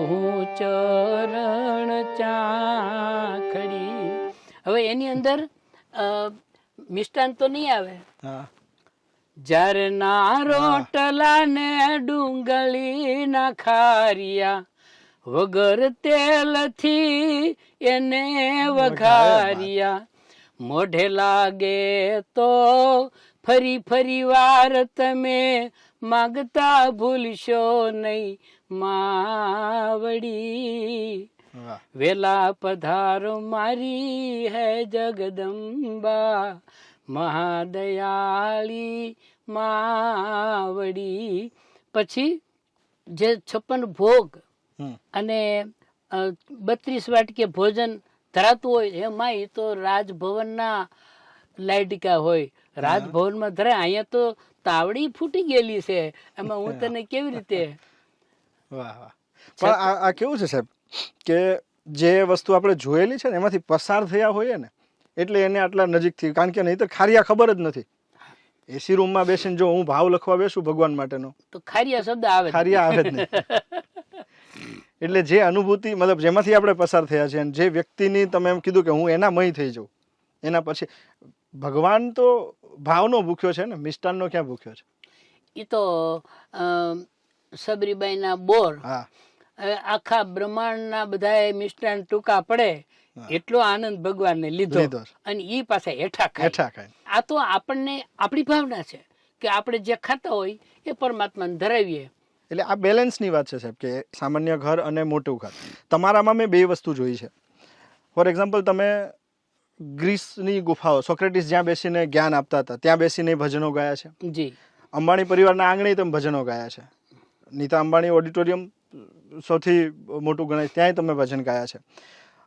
ચરણ ચાખડી. હવે એની અંદર મિષ્ટાન તો નહીં આવે, જરના રોટલા ને ડુંગળી ના ખારિયા વગર તેલથી એને વઘારિયા, મોઢે લાગે તો ફરી ફરી વાર તમે માગતા ભૂલશો નહીં માવડી, વેલા પધારો મારી હે જગદંબા મહાદયાળી માવડી. પછી જે 56 ભોગ અને 32 વાટકે ભોજન ધરાતું હોય એમાં એ તો રાજભવનના લાડકા હોય, રાજભવનમાં ધરાય. અહીંયા તો તાવડી ફૂટી ગયેલી છે, એમાં હું તને કેવી રીતે. વાહ વાહ. પણ આ કેવું છે સાહેબ કે જે વસ્તુ આપણે જોયેલી છે ને એમાંથી પસાર થયા હોઈએ ને એટલે એને આટલા નજીકથી, કારણ કે નહીં તો ખારિયા ખબર જ નથી. એસી રૂમમાં બેસીને જો હું ભાવ લખવા બેસું ભગવાન માટેનો તો ખારિયા શબ્દ આવે, ખારિયા આવે જ નહીં. એટલે જે અનુભૂતિ મતલબ જેમાંથી આપણે પસાર થયા છે, જે વ્યક્તિની તમે એમ કીધું કે હું એના મય થઈ જાઉં, એના પછી ભગવાન તો ભાવનો ભૂખ્યો છે ને, મિષ્ટાનનો ક્યાં ભૂખ્યો છે? એ તો સબરીબાઈના બોર આખા બ્રહ્માંડના બધા મિષ્ટાન ટૂંકા પડે એટલો આનંદ ભગવાનને લીધો અને ઈ પાછા હેઠા ખાય. આ તો આપણને આપણી ભાવના છે કે આપણે જે ખાતા હોય એ પરમાત્માને ધરાવીએ. એટલે આ બેલેન્સની વાત છે સાહેબ, કે સામાન્ય ઘર અને મોટું ઘર. તમારામાં મેં બે વસ્તુ જોઈ છે. ફોર એક્ઝામ્પલ તમે ગ્રીસની ગુફાઓ, સોક્રેટિસ જ્યાં બેસીને જ્ઞાન આપતા હતા ત્યાં બેસીને ભજનો ગાયા છે. જી. અંબાણી પરિવારના આંગણે તમે ભજનો ગાયા છે. નીતા અંબાણી ઓડિટોરિયમ સૌથી મોટું ગણાય, ત્યાંય તમે ભજન ગાયા છે.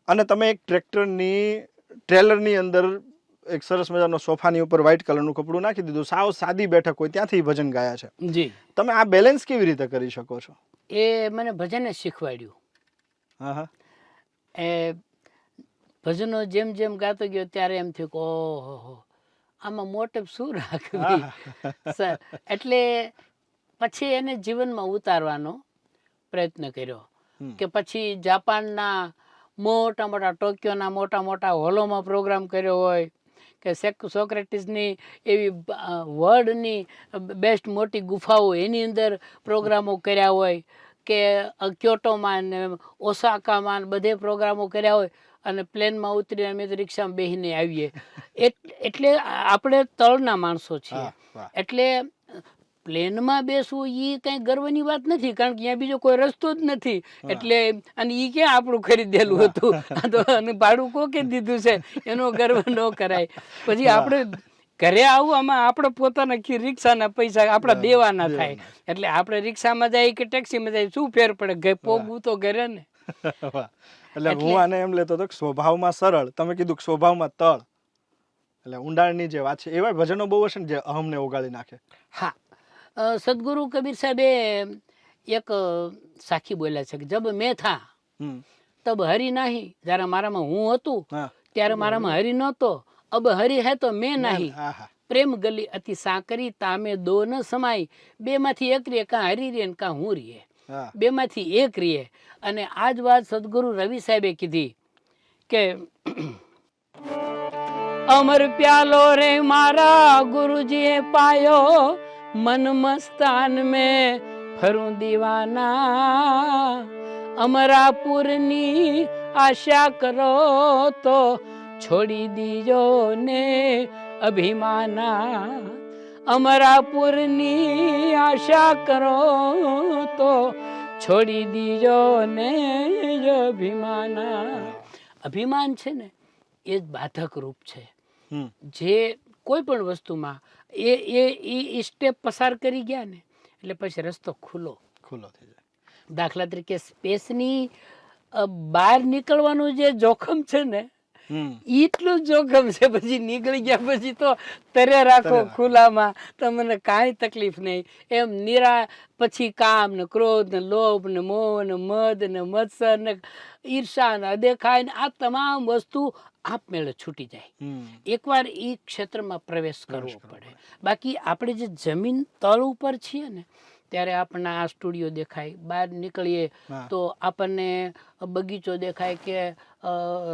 અને તમે એક ટ્રેલરની અંદર એક સરસ મજાનો સોફાની ઉપર વ્હાઇટ કલરનું કપડું નાખી દીધું, સાવ સાદી બેઠક હોય ત્યાંથી ભજન ગાયા છે. જી. તમે આ બેલેન્સ કેવી રીતે કરી શકો છો? એ મને ભજન જ શીખવાડ્યું. હા. એ ભજનો જેમ જેમ ગાતો ગયો ત્યારે એમ થયું કે ઓહો આમાં મોટેપ શું રાખવી. એટલે પછી એને જીવનમાં ઉતારવાનો પ્રયત્ન કર્યો કે પછી જાપાનના મોટા મોટા ટોક્યોના મોટા મોટા હોલોમાં પ્રોગ્રામ કર્યો હોય કે સોક્રેટિસની એવી વર્લ્ડની બેસ્ટ મોટી ગુફાઓ એની અંદર પ્રોગ્રામો કર્યા હોય કે ક્યોટોમાં ને ઓસાકામાં બધે પ્રોગ્રામો કર્યા હોય અને પ્લેનમાં ઉતરીને અમે તો રિક્ષામાં બેસીને આવીએ. એટલે આપણે તળના માણસો છીએ. એટલે પ્લેનમાં બેસવું એ કઈ ગર્વની વાત નથી, કારણ કે અહીંયા બીજો કોઈ રસ્તો જ નથી. એટલે અને એ ક્યાં આપણું ખરીદેલું હતું, અને ભાડું કોકે દીધું છે, એનો ગર્વ ન કરાય. પછી આપણે ઘરે આવવામાં આપણે પોતાના રિક્ષાના પૈસા આપણા દેવાના થાય, દેવાના. એટલે આપણે રિક્ષામાં જાય કે ટેક્સીમાં જાય શું ફેર પડે, પોગવું તો ઘરે ને. વાહ. એટલે હું આને એમ લેતો હતો કે સ્વભાવમાં સરળ, તમે કીધું કે સ્વભાવમાં તળ, એટલે ઊંડાણની જે વાત છે એવા ભજનો બહુ હશે ને જે અહમને ઓગાળી નાખે. હા, સદગુરુ કબીર સાહેબે એક સાખી બોલ્યા છે કે જબ મેં થા હમ. તબ હરી નાહી, જ્યારે મારામાં હું હતું હા. ત્યારે મારામાં હરી નહોતો, અબ હરી હે તો મેં નાહી, આહા. પ્રેમ ગલી અતિ સાંકરી તામે દો ન સમાય, બેમાંથી એક રીએ, કાં હરી રીએ ને કાં હું રીએ, હા. બેમાંથી એક રીએ. અને આ જ વાત સદગુરુ રવિ સાહેબે કીધી કે અમર પ્યાલો રે મારા ગુરુજીએ પાયો, મન મસ્તાન में ફરું દીવાના, અમરાપુરની આશા કરો તો છોડી દીજો ને અભિમાના, અમરાપુરની આશા કરો તો છોડી દીજો ને અભિમાના. અભિમાન છે ને એ જ બાધક રૂપ છે. હમ. જે કોઈ પણ વસ્તુમાં એ સ્ટેપ પસાર કરી ગયા ને એટલે પછી રસ્તો ખુલ્લો ખુલ્લો થઈ જાય. દાખલા તરીકે સ્પેસની બહાર નીકળવાનું જે જોખમ છે ને હમ. એટલું જ જોખમ છે, પછી નીકળી ગયા પછી તો તરે રાખો ખુલ્લામાં, તમને કાંઈ તકલીફ નહીં. એમ પછી કામ ને ક્રોધ ને લોભ ને મોહ ને મદ ને મત્સર ને ઈર્ષા ને અદેખાય ને આ તમામ વસ્તુ આપમેળે છૂટી જાય. એકવાર એ ક્ષેત્રમાં પ્રવેશ કરવો પડે. બાકી આપણે જે જમીન તળ ઉપર છીએ ને ત્યારે આપણને આ સ્ટુડિયો દેખાય, બહાર નીકળીએ તો આપણને બગીચો દેખાય કે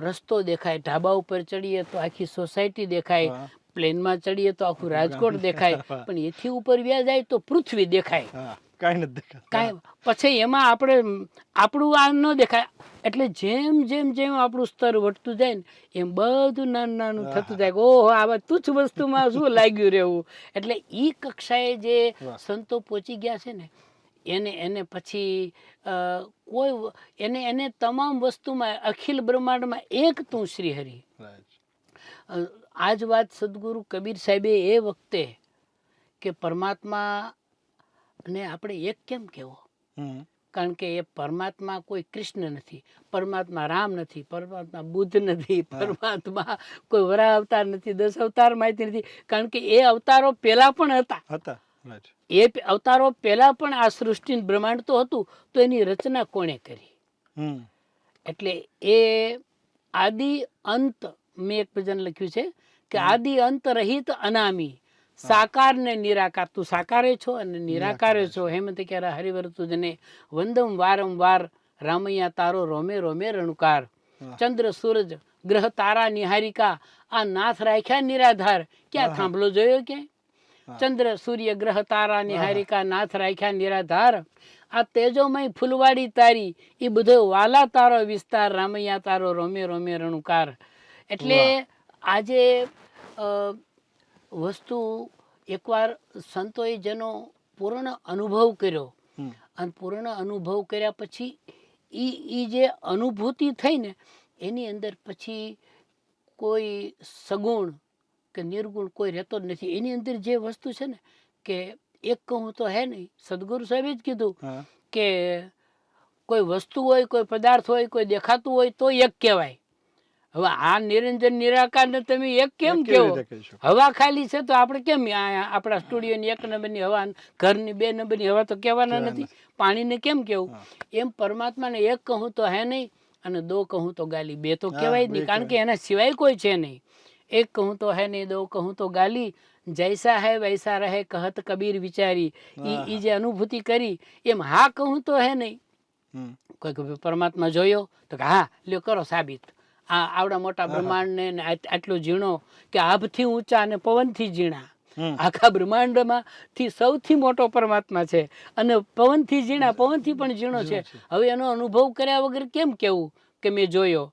રસ્તો દેખાય, ઢાબા ઉપર ચડીએ તો આખી સોસાયટી દેખાય, પ્લેનમાં ચડીએ તો આખું રાજકોટ દેખાય, પણ એથી ઉપર વ્યા જાય તો પૃથ્વી દેખાય, કાંઈ નથી દેખાતું. કાંઈ. પછી એમાં આપણું આ ન દેખાય. એટલે જેમ જેમ જેમ આપણું સ્તર વધતું જાય ને એમ બધું નાનું નાનું થતું જાય. ઓહો, આવા તુચ્છ વસ્તુમાં શું લાગ્યું રહેવું. એટલે એ કક્ષાએ જે સંતો પહોંચી ગયા છે ને એને પછી કોઈ એને તમામ વસ્તુમાં અખિલ બ્રહ્માંડમાં એક તું શ્રી હરિ. આ જ વાત સદગુરુ કબીર સાહેબે એ વખતે કે પરમાત્મા ને આપણે એક કેમ કહેવો, કારણ કે એ પરમાત્મા કોઈ કૃષ્ણ નથી, પરમાત્મા રામ નથી, પરમાત્મા બુદ્ધ નથી, પરમાત્મા કોઈ વરા અવતાર નથી, 10 અવતાર માહિતી નથી, કારણ કે એ અવતારો પહેલા પણ હતા. એ અવતારો પહેલા પણ આ સૃષ્ટિ બ્રહ્માંડ તો હતું, તો એની રચના કોણે કરી? એટલે એ આદિ અંત, મેં એક ભજન લખ્યું છે કે આદિ અંત રહિત અનામી, સાકાર ને નિરાકાર. તું સાકારે છો અને નિરાકારે છો. હેમંત ક્યારે હરિવર તુજને વંદમ વારંવાર, રામૈયા તારો રોમે રોમે રણુકાર. ચંદ્ર સૂરજ ગ્રહ તારા નિહારિકા, આ નાથ રાખ્યા નિરાધાર. ક્યાં થાંભલો જોયો ક્યાંય? ચંદ્ર સૂર્ય ગ્રહ તારા નિહારિકા, નાથ રાખ્યા નિરાધાર. આ તેજોમય ફૂલવાડી તારી, એ બધો વાલા તારો વિસ્તાર, રામૈયા તારો રોમે રોમે રણુકાર. એટલે આજે વસ્તુ એકવાર સંતોએ જેનો પૂર્ણ અનુભવ કર્યો, અને પૂર્ણ અનુભવ કર્યા પછી એ જે અનુભૂતિ થઈ ને એની અંદર પછી કોઈ સગુણ કે નિર્ગુણ કોઈ રહેતો જ નથી. એની અંદર જે વસ્તુ છે ને કે એક કહું તો હે નહીં. સદગુરુ સાહેબે જ કીધું કે કોઈ વસ્તુ હોય, કોઈ પદાર્થ હોય, કોઈ દેખાતું હોય તો એક કહેવાય. હવે આ નિરંજન નિરાકાર ને તમે એક કેમ કેવો? હવા ખાલી છે તો આપણે કેમ આપણા સ્ટુડિયોની 1 નંબરની હવા, ઘરની 2 નંબરની હવા તો કહેવાના નથી. પાણીને કેમ કેવું? એમ પરમાત્માને એક કહું તો હે નહીં અને 2 કહું તો ગાલી. 2 તો કહેવાય જ નહીં, કારણ કે એના સિવાય કોઈ છે નહીં. એક કહું તો હે નહીં, 2 કહું તો ગાલી. જૈસા હૈ વૈસા રહે કહત કબીર વિચારી. એ જે અનુભૂતિ કરી એમ હા કહું તો હે નહીં. કોઈ પરમાત્મા જોયો તો કે હા લ્યો કરો સાબિત. આવડા મોટા બ્રહ્માંડ ને આટલો ઝીણો કે આભથી ઊંચા અને પવનથી ઝીણા, આખા બ્રહ્માંડમાં થી સૌથી મોટો પરમાત્મા છે અને પવનથી ઝીણા, પવનથી પણ ઝીણો છે. હવે એનો અનુભવ કર્યા વગર કેમ કેવું કે મેં જોયો?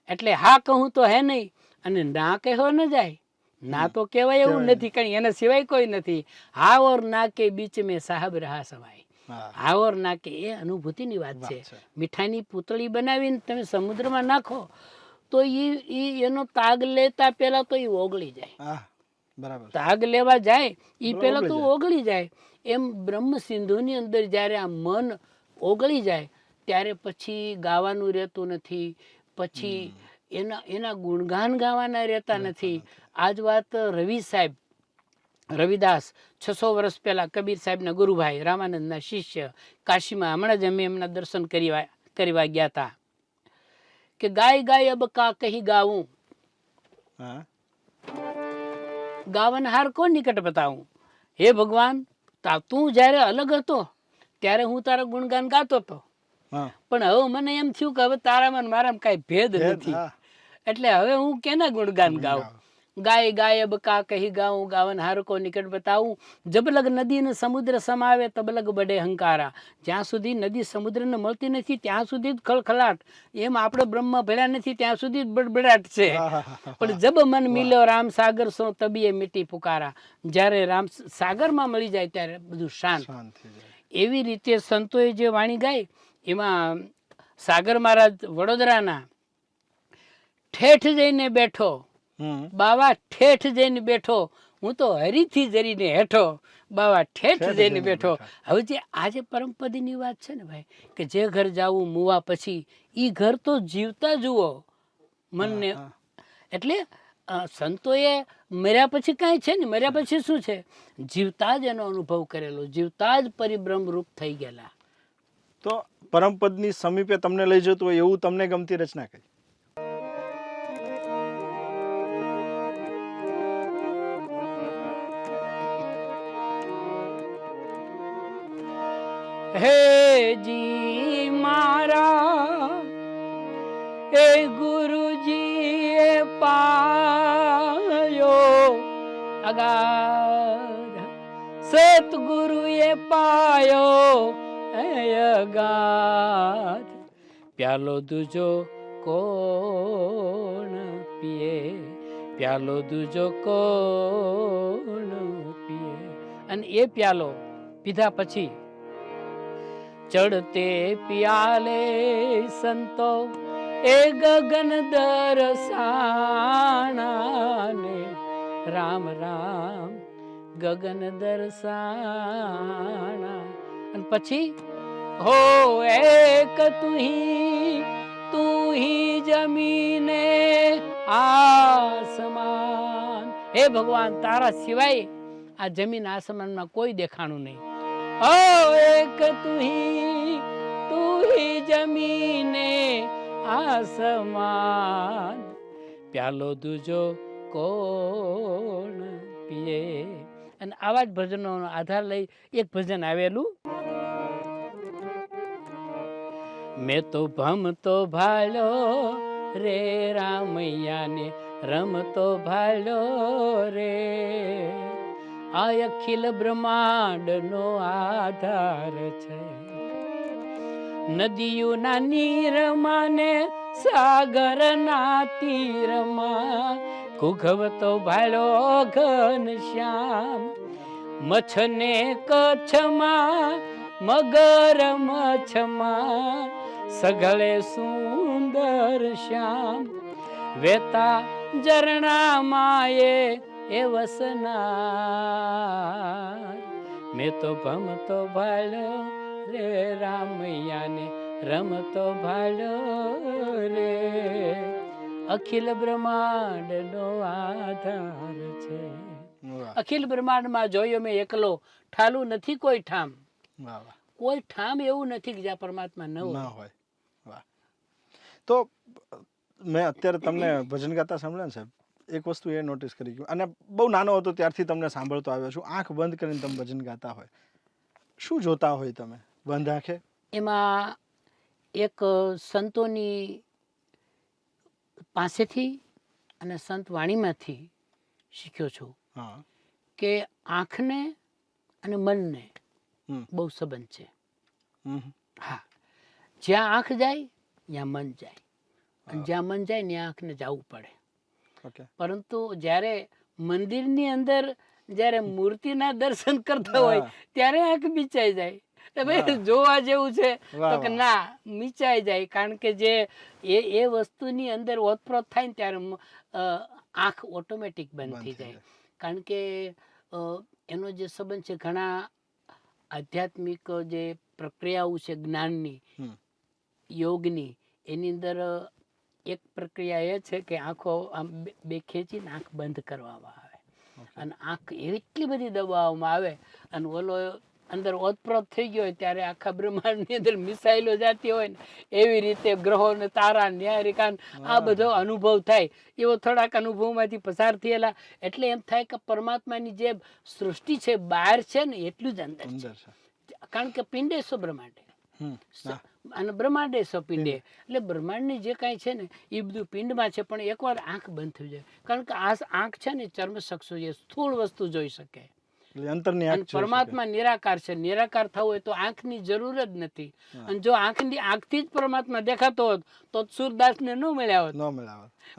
એટલે હા કહું તો હે નહીં અને ના કહેવો ન જાય. ના તો કહેવાય એવું નથી, કઈ એના સિવાય કોઈ નથી. હા ઓર ના કે બીચ મેં સાહબ રહા સવાય. હા ઓર ના કે એ અનુભૂતિની વાત છે. મીઠાઈની પૂતળી બનાવીને તમે સમુદ્રમાં નાખો તો એનો તાગ લેતા પહેલા તો એ ઓગળી જાય. બરાબર. તાગ લેવા જાય એ બરાબર પેલા તો જાય. ઓગળી જાય. એમ બ્રહ્મ સિંધુની અંદર જ્યારે આ મન ઓગળી જાય ત્યારે પછી ગાવાનું રહેતું નથી, પછી એના ગુણગાન ગાવાના રહેતા નથી. આજ વાત રવિ સાહેબ રવિદાસ 600 વર્ષ પહેલા કબીર સાહેબના ગુરુભાઈ રામાનંદના શિષ્ય કાશીમાં હમણાં જ અમે એમના દર્શન કરવા ગયા હતા કે ગાય ગાય અબ કા કહી ગાવું, હા ગાવન હાર કોણ નિકટ બતાવું. હે ભગવાન, તું જ્યારે અલગ હતો ત્યારે હું તારા ગુણગાન ગાતો હતો, હા પણ હવે મને એમ થયું કે હવે તારામાં ને મારામાં કાંઈ ભેદ નથી, હા. એટલે હવે હું કેના ગુણગાન ગાઉં. ગાય ગાય અબ કા કહી ગાઉં, ગાવન હાર કો નિકટ બતાવું. જબલગ નદી ને સમુદ્ર સમાવે તબલગ બડે હંકારા. જ્યાં સુધી નદી સમુદ્રને મળતી નથી ત્યાં સુધી જ ખળખળાટ, એમ આપણે બ્રહ્મ ભર્યા નથી ત્યાં સુધી જ બડબડાટ છે. પણ જબ મન મિલ્યો રામ સાગર સો તબીએ મીટી પુકારા. જ્યારે રામ સાગરમાં મળી જાય ત્યારે બધું શાંત. એવી રીતે સંતોએ જે વાણી ગાઈ એમાં સાગર મહારાજ વડોદરાના ઠેઠ જઈને બેઠો, બાવા ઠેઠ જઈને બેઠો, હું તો હરીથી જરીને હેઠો, બાવા ઠેઠ જઈને બેઠો. હવે જે આજે પરમપદીની વાત છે ને ભાઈ, કે જે ઘર જાવું મુવા પછી એ ઘર તો જીવતા જુઓ મનને. એટલે સંતોએ મર્યા પછી કાંઈ છે ને, મર્યા પછી શું છે, જીવતા જ એનો અનુભવ કરેલો, જીવતા જ પરિબ્રહ્મ રૂપ થઈ ગયેલા. તો પરમપદની સમીપે તમને લઈ જતું હોય એવું તમને ગમતી રચના કઈ? હે જી મારા એ ગુરુજી એ પાયો અગાધ, સતગુરુ એ પાયો અગાધ. પ્યાલો દૂજો કોણ પીએ, પ્યાલો દૂજો કોણ પીએ. અને એ પ્યાલો પીધા પછી ચડતે પિયાલે સંતો એ ગગન દરસાણાને, રામ રામ ગગન દરસાણા. અને પછી હો એક તું હી જમીને આસમાન. હે ભગવાન, તારા સિવાય આ જમીન આસમાનમાં કોઈ દેખાણું નહીં. ઓ એક તું હી જમીને આસમાન, પ્યાલો દૂજો કોણ પીએ. અને આવા જ ભજનોનો આધાર લઈ એક ભજન આવેલું. મેં તો ભમતો ભાળ્યો રે રામૈયાને, રમતો ભાળ્યો રે. આ અખિલ બ્રહ્માંડનો આધાર છે. નદીઓના નીરમાં ને સાગરના તીરમાં, ઘૂઘવતો ભાળ્યો ઘનશ્યામ. મચ્છને કચ્છમાં, મગર મચ્છમાં, સઘળે સુંદર શ્યામ. વેતા ઝરણામાં એ વસનાર. મેં તો ભમતો ભાળ્યો રે રામૈયાને, રમતો ભાળ્યો રે. અખિલ બ્રહ્માંડનો આધાર છે. અખિલ બ્રહ્માંડમાં જોયો મેં એકલો, ઠાલું નથી કોઈ ઠામ. કોઈ ઠામ એવું નથી કે જ્યાં પરમાત્મા ન હોય. વાહ. તો મેં અત્યારે તમને ભજન ગાતા સાંભળ્યા ને સાહેબ, એક વસ્તુ એ નોટિસ કરી ગયું, અને બહુ નાનો હતો ત્યારથી તમને સાંભળતો આવ્યો છું. આંખ બંધ કરીને તમે ભજન ગાતા હોય, શું જોતા હોય તમે બંધ આંખે? એમાં એક સંતોની પાસેથી અને સંત વાણીમાંથી શીખ્યો છું કે આંખને અને મનને બહુ સંબંધ છે. હા, જ્યાં આંખ જાય ત્યાં મન જાય, અને જ્યાં મન જાય ત્યાં આંખને જવું પડે. પરંતુ જ્યારે મંદિરની અંદર જ્યારે મૂર્તિના દર્શન કરતા હોય ત્યારે આંખ મીચાઈ જાય. ભાઈ જોવા જેવું છે તો કે ના, મીચાઈ જાય. કારણ કે જે એ વસ્તુની અંદર ઓતપ્રોત થાય ને ત્યારે આંખ ઓટોમેટિક બંધ થઈ જાય. કારણ કે એનો જે સંબંધ છે ઘણા આધ્યાત્મિક જે પ્રક્રિયાઓ છે જ્ઞાનની, હમ. યોગની, એની અંદર એક પ્રક્રિયા એ છે કે આંખો આમ બે ખેંચીને આંખ બંધ કરવામાં આવે, અને આંખ એટલી બધી દબાવવામાં આવે, અને ઓલો અંદર ઓતપ્રોત થઈ ગયો હોય ત્યારે આખા બ્રહ્માંડની અંદર મિસાઇલો જાતી હોય ને એવી રીતે ગ્રહો ને તારા ન્યાયરિકાન આ બધો અનુભવ થાય. એવો થોડાક અનુભવમાંથી પસાર થયેલા, એટલે એમ થાય કે પરમાત્માની જે સૃષ્ટિ છે બહાર છે ને એટલું જ અંદર છે. કારણ કે પિંડે સો બ્રહ્માંડે, અને બ્રહ્માંડે સો પિંડે, એટલે બ્રહ્માંડની જે કાંઈ છે ને એ બધું પિંડમાં છે. પણ એકવાર આંખ બંધ થઈ જાય, કારણ કે આ આંખ છે ને ચર્મ ચક્ષુ એ સ્થૂળ વસ્તુ જોઈ શકે, અને પરમાત્મા નિરાકાર છે. નિરાકાર થવું હોય તો આંખની જરૂર જ નથી. અને જો આંખથી જ પરમાત્મા દેખાતો હોત તો સૂરદાસને ન મળ્યા હોત.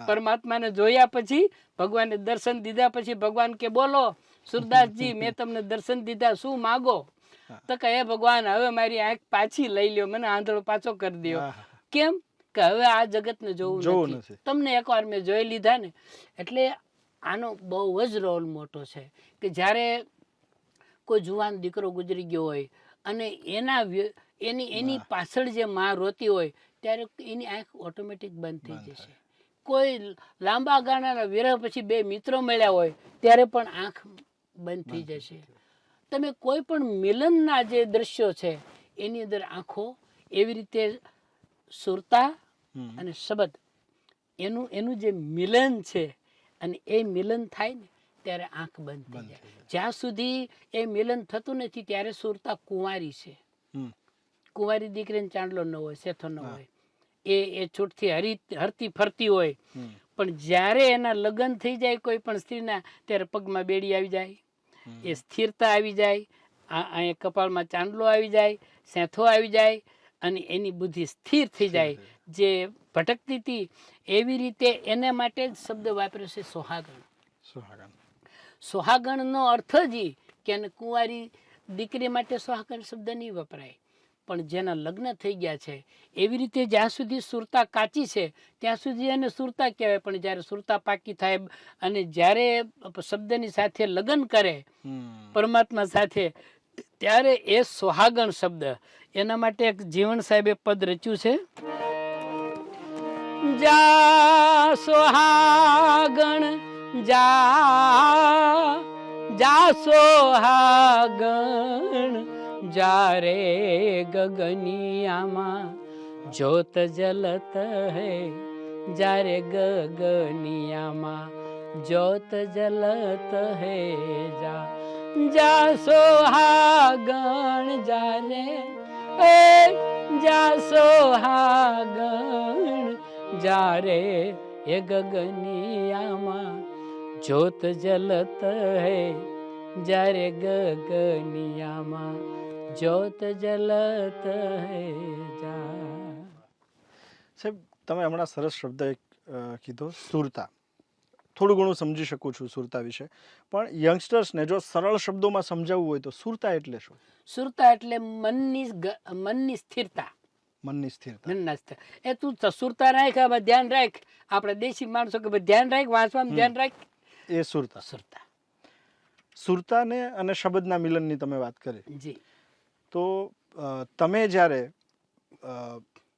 પરમાત્માને જોયા પછી, ભગવાને દર્શન દીધા પછી ભગવાન કે બોલો સૂરદાસજી, મેં તમને દર્શન દીધા, શું માગો? તો કહે ભગવાન હવે મારી આંખ પાછી લઈ લ્યો, મને આંધળો પાછો કરી દો. કેમ કે હવે આ જગતને જોવું નથી, તમને એકવાર મેં જોઈ લીધા ને. એટલે આનો બહુ જ રોલ મોટો છે કે જ્યારે કોઈ જુવાન દીકરો ગુજરી ગયો હોય અને એની પાછળ જે માં રોતી હોય ત્યારે એની આંખ ઓટોમેટિક બંધ થઈ જશે. કોઈ લાંબા ગાળાના વિરહ પછી બે મિત્રો મળ્યા હોય ત્યારે પણ આંખ બંધ થઈ જશે. તમે કોઈ પણ મિલનના જે દ્રશ્યો છે એની અંદર આંખો એવી રીતે સુરતા અને શબ્દ એનું જે મિલન છે, અને એ મિલન થાય ને ત્યારે આંખ બંધ થઈ જાય. જ્યાં સુધી એ મિલન થતું નથી ત્યારે સુરતા કુંવારી છે. કુંવારી દીકરીને ચાંદલો ન હોય, શેથો ન હોય, એ છૂટથી હરતી ફરતી હોય. પણ જ્યારે એના લગ્ન થઈ જાય કોઈ પણ સ્ત્રીના, ત્યારે પગમાં બેડી આવી જાય, એ સ્થિરતા આવી જાય, અહીંયા કપાળમાં ચાંદલો આવી જાય, શેથો આવી જાય, અને એની બુદ્ધિ સ્થિર થઈ જાય. જે ભટકતી હતી એવી રીતે એના માટે જ શબ્દ વાપર્યો છે સોહાગણ. સોહાગણનો અર્થ જ કે કુંવારી દીકરી માટે સોહાગણ શબ્દ નહીં વપરાય, પણ જેના લગ્ન થઈ ગયા છે એવી રીતે જ્યાં સુધી સુરતા કાચી છે ત્યાં સુધી એને સુરતા કહેવાય. પણ જ્યારે સુરતા પાકી થાય અને જ્યારે શબ્દની સાથે લગ્ન કરે પરમાત્મા સાથે, ત્યારે એ સોહાગણ શબ્દ. એના માટે એક જીવણ સાહેબે પદ રચ્યું છે, જા સોહાગણ જા સોહાગણ જા રે ગગનિયામાં જ્યોત જલત હૈ, જા રે ગગનિયામાં જ્યોત જલત હૈ, જા સોહાગણ જા રે જા સોહાગણ જા રે એ ગગનિયામાં જ્યોત જલત હૈ, જ્યારે ગગનિયામાં જ્યોત જલત હૈ જા. સાહેબ તમે હમણાં સરસ શબ્દ એક કીધો સુરતા. થોડું ઘણું સમજી શકું છું સુરતા વિશે, પણ યંગસ્ટર્સને જો સરળ શબ્દોમાં સમજાવવું હોય તો સુરતા એટલે શું? સુરતા એટલે મનની સ્થિરતા. મનની સ્થિરતા. એ તું સુરતા રાખ, ધ્યાન રાખ. આપણે દેશી માણસો કે ધ્યાન રાખ, વાંચવામાં ધ્યાન રાખ, એ સુરતા. સુરતાને અને શબ્દના મિલનની તમે વાત કરી. જી. તો તમે જ્યારે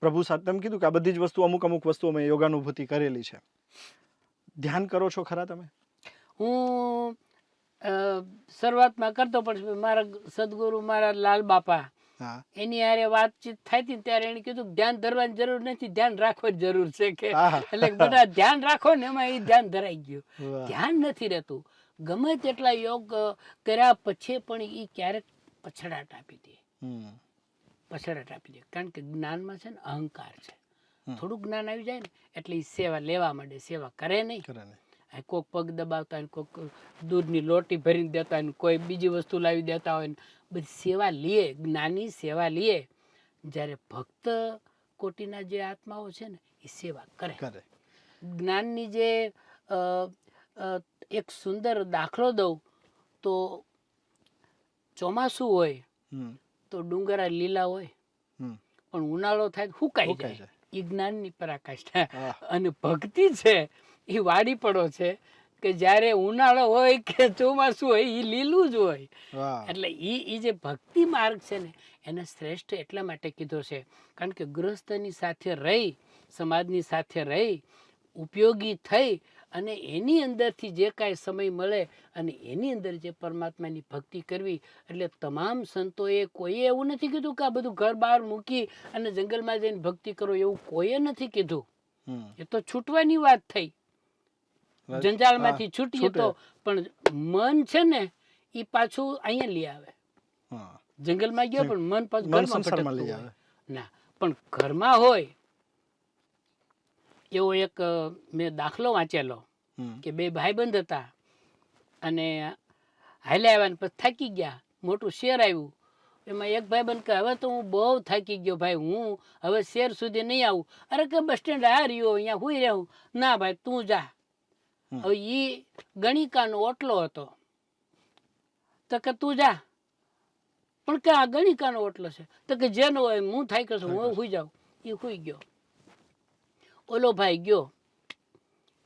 પ્રભુ સાથે તમે કીધું કે આ બધી જ વસ્તુ અમુક વસ્તુઓ મેં યોગાનુભૂતિ કરેલી છે, ધ્યાન કરો છો ખરા તમે? હું શરૂઆતમાં કરતો, પણ મારા સદગુરુ મારા લાલ બાપા એની હારે વાતચીત થાય હતી ત્યારે એને કીધું ધ્યાન ધરવાની જરૂર નથી, ધ્યાન રાખવાની જરૂર છે કે. એટલે બધા ધ્યાન રાખો ને એમાં એ ધ્યાન ધરાઈ ગયું. ધ્યાન નથી રહેતું. ગમે તેટલા યોગ કર્યા પછી પણ એ ક્યારેક પછડાટ આપી દે. કારણ કે જ્ઞાનમાં છે ને અહંકાર છે. થોડું જ્ઞાન આવી જાય ને એટલે એ સેવા લેવા માંડે, સેવા કરે નહીં. કોઈક પગ દબાવતા હોય, કોઈક દૂધની લોટી ભરીને દેતા હોય, કોઈ બીજી વસ્તુ લાવી દેતા હોય, બધી સેવા લે, જ્ઞાની સેવા લે. જ્યારે ભક્ત કોટીના જે આત્માઓ છે ને એ સેવા કરે. જ્ઞાનની જે એક સુંદર દાખલો દઉં તો ચોમાસું હોય તો ડુંગરા લીલા હોય, પણ ઉનાળો થાય હુકાઈ જાય. એ જ્ઞાનની પરાકાષ્ઠા. અને ભક્તિ છે એ વાડી પડો છે કે જ્યારે ઉનાળો હોય કે ચોમાસું હોય એ લીલું જ હોય. વાહ. એટલે એ જે ભક્તિ માર્ગ છે ને એને શ્રેષ્ઠ એટલા માટે કીધો છે કારણ કે ગૃહસ્થની સાથે રહી, સમાજની સાથે રહી, ઉપયોગી થઈ અને એની અંદરથી જે કાંઈ સમય મળે અને એની અંદર જે પરમાત્માની ભક્તિ કરવી. એટલે તમામ સંતોએ કોઈએ એવું નથી કીધું કે આ બધું ઘર બહાર મૂકી અને જંગલમાં જઈને ભક્તિ કરો, એવું કોઈએ નથી કીધું. એ તો છૂટવાની વાત થઈ, જંજાળમાંથી છૂટીએ તો. પણ મન છે ને એ પાછું અહીંયા લઈ આવે. જંગલમાં ગયો પણ મન પાછું ઘરમાં ભટકતું હોય. ના, પણ ઘરમાં હોય એવો એક મેં દાખલો વાંચેલો કે બે ભાઈબંધ હતા અને હાલ્યા આવ્યા ને પછી થાકી ગયા. મોટું શેર આવ્યું, એમાં એક ભાઈબંધ કે હવે તો હું બહુ થાકી ગયો ભાઈ, હું હવે શેર સુધી નહીં આવું. અરે કે બસ સ્ટેન્ડ આ રહ્યો, અહીંયા હુઈ રહ્યું. ના ભાઈ તું જા. હવે એ ગણિકાનો ઓટલો હતો તો કે તું જા. પણ કે આ ગણિકાનો ઓટલો છે તો કે જેનો હોય હું થાક્યો છું હું હુઈ જાઉં. એ હુઈ ગયો. ઓલો ભાઈ ગયો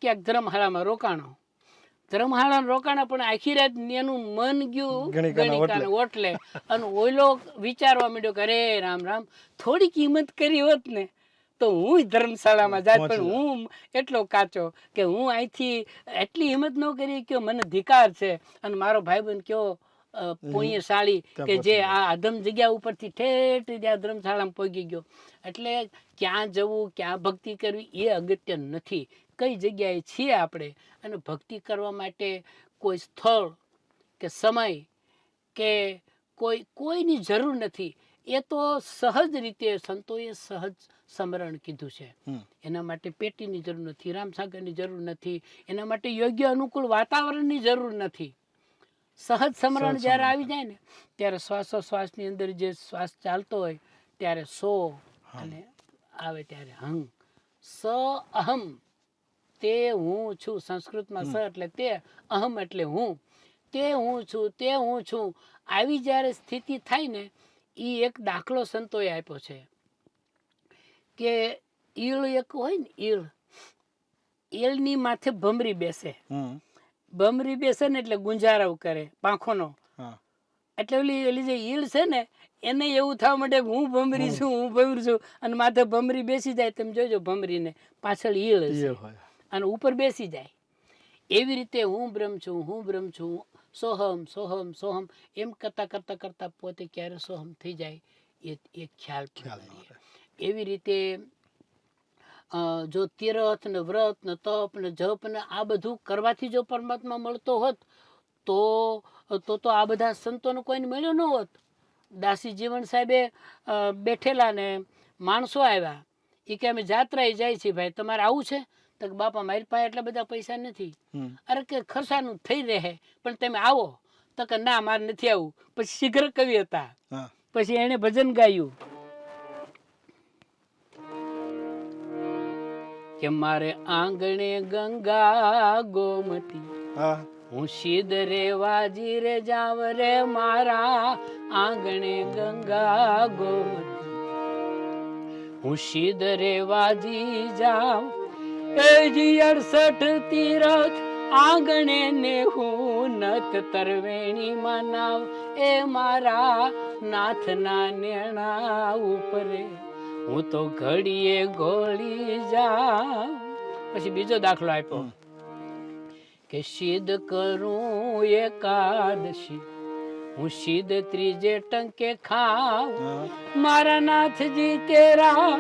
ક્યાંક ધર્મશાળામાં રોકાણો. ધર્મશાળામાં રોકાણા પણ આખી રાત એનું મન ગયું ગણિકાના ઓટલે અને ઓલો વિચારવા માંડ્યો કે અરે રામ રામ, થોડી કિંમત કરી હોત ને તો હું ધર્મશાળામાં જાત, પણ હું એટલો કાચો કે હું અહીંથી એટલી હિંમત ન કરી કે મને ધિકાર છે. અને મારો ભાઈબંધ કયો પુણ્યશાળી કે જે આ અધમ જગ્યા ઉપરથી ઠેઠ ત્યાં ધર્મશાળામાં પહોંચી ગયો. એટલે ક્યાં જવું, ક્યાં ભક્તિ કરવી એ અગત્ય નથી, કઈ જગ્યાએ છીએ આપણે. અને ભક્તિ કરવા માટે કોઈ સ્થળ કે સમય કે કોઈની જરૂર નથી. એ તો સહજ રીતે સંતોએ સહજ સમરણ કીધું છે. એના માટે પેટીની જરૂર નથી, રામસાગરની જરૂર નથી, એના માટે યોગ્ય અનુકૂળ વાતાવરણની જરૂર નથી. સહજ સમરણ જ્યારે આવી જાય ને ત્યારે શ્વાસોશ્વાસની અંદર જે શ્વાસ ચાલતો હોય ત્યારે સો અને આવે ત્યારે હંગ. સ અહમ, તે હું છું. સંસ્કૃતમાં સ એટલે તે, અહમ એટલે હું. તે હું છું, તે હું છું. આવી જ્યારે સ્થિતિ થાય ને એ એક દાખલો સંતોએ આપ્યો છે કે ઈળ એક હોય ને, ઈળની માથે ભમરી બેસે. ભમરી બેસે ને એટલે ગુંજારવ કરે પાંખોનો. એટલે ઓલી જે ઈળ છે ને એને એવું થવા માંડે કે હું ભમરી છું, હું ભમરી છું. અને માથે ભમરી બેસી જાય, તમે જોજો ભમરીને પાછળ ઈળ છે અને ઉપર બેસી જાય. એવી રીતે હું બ્રહ્મ છું, હું બ્રહ્મ છું, સોહમ સોહમ સોહમ એમ કરતા કરતા કરતા પોતે ક્યારે સોહમ થઈ જાય એ ખ્યાલ. એવી રીતે જો તીરથ ને વ્રત ને તપ ને જપ ને આ બધું કરવાથી જો પરમાત્મા મળતો હોત તો આ બધા સંતોને કોઈને મળ્યો ન હોત. દાસી જીવન સાહેબે બેઠેલા ને માણસો આવ્યા, એ કે અમે જાત્રાએ જાય છે ભાઈ, તમારે આવું છે? તો બાપા મારી પાસે એટલા બધા પૈસા નથી. અરે કે ખર્ચાનું થઈ રહે પણ તમે આવો. તો કે ના મારે નથી આવું. પછી શીઘ્ર કવિ હતા, પછી એને ભજન ગાયું કે મારે આંગણે ગંગા ગોમતી, હું સીધ રેવાજી રે જાવ રે મારા આંગણે ગંગા ગોમતી, હું સીધ રેવાજી જાવ. એજી 68 તીરથ આંગણે ને હું નત તરવેણી મનાવ. એ મારા નાથના નેણા ઉપરે હું તો ઘડીએ ગોળી જાઉં. પછી બીજો દાખલો આપ્યો કે સિદ્ધ કરું એકાદશી, હું સિદ્ધ ત્રીજે ટંકે ખાવ. મારા નાથજી તેરા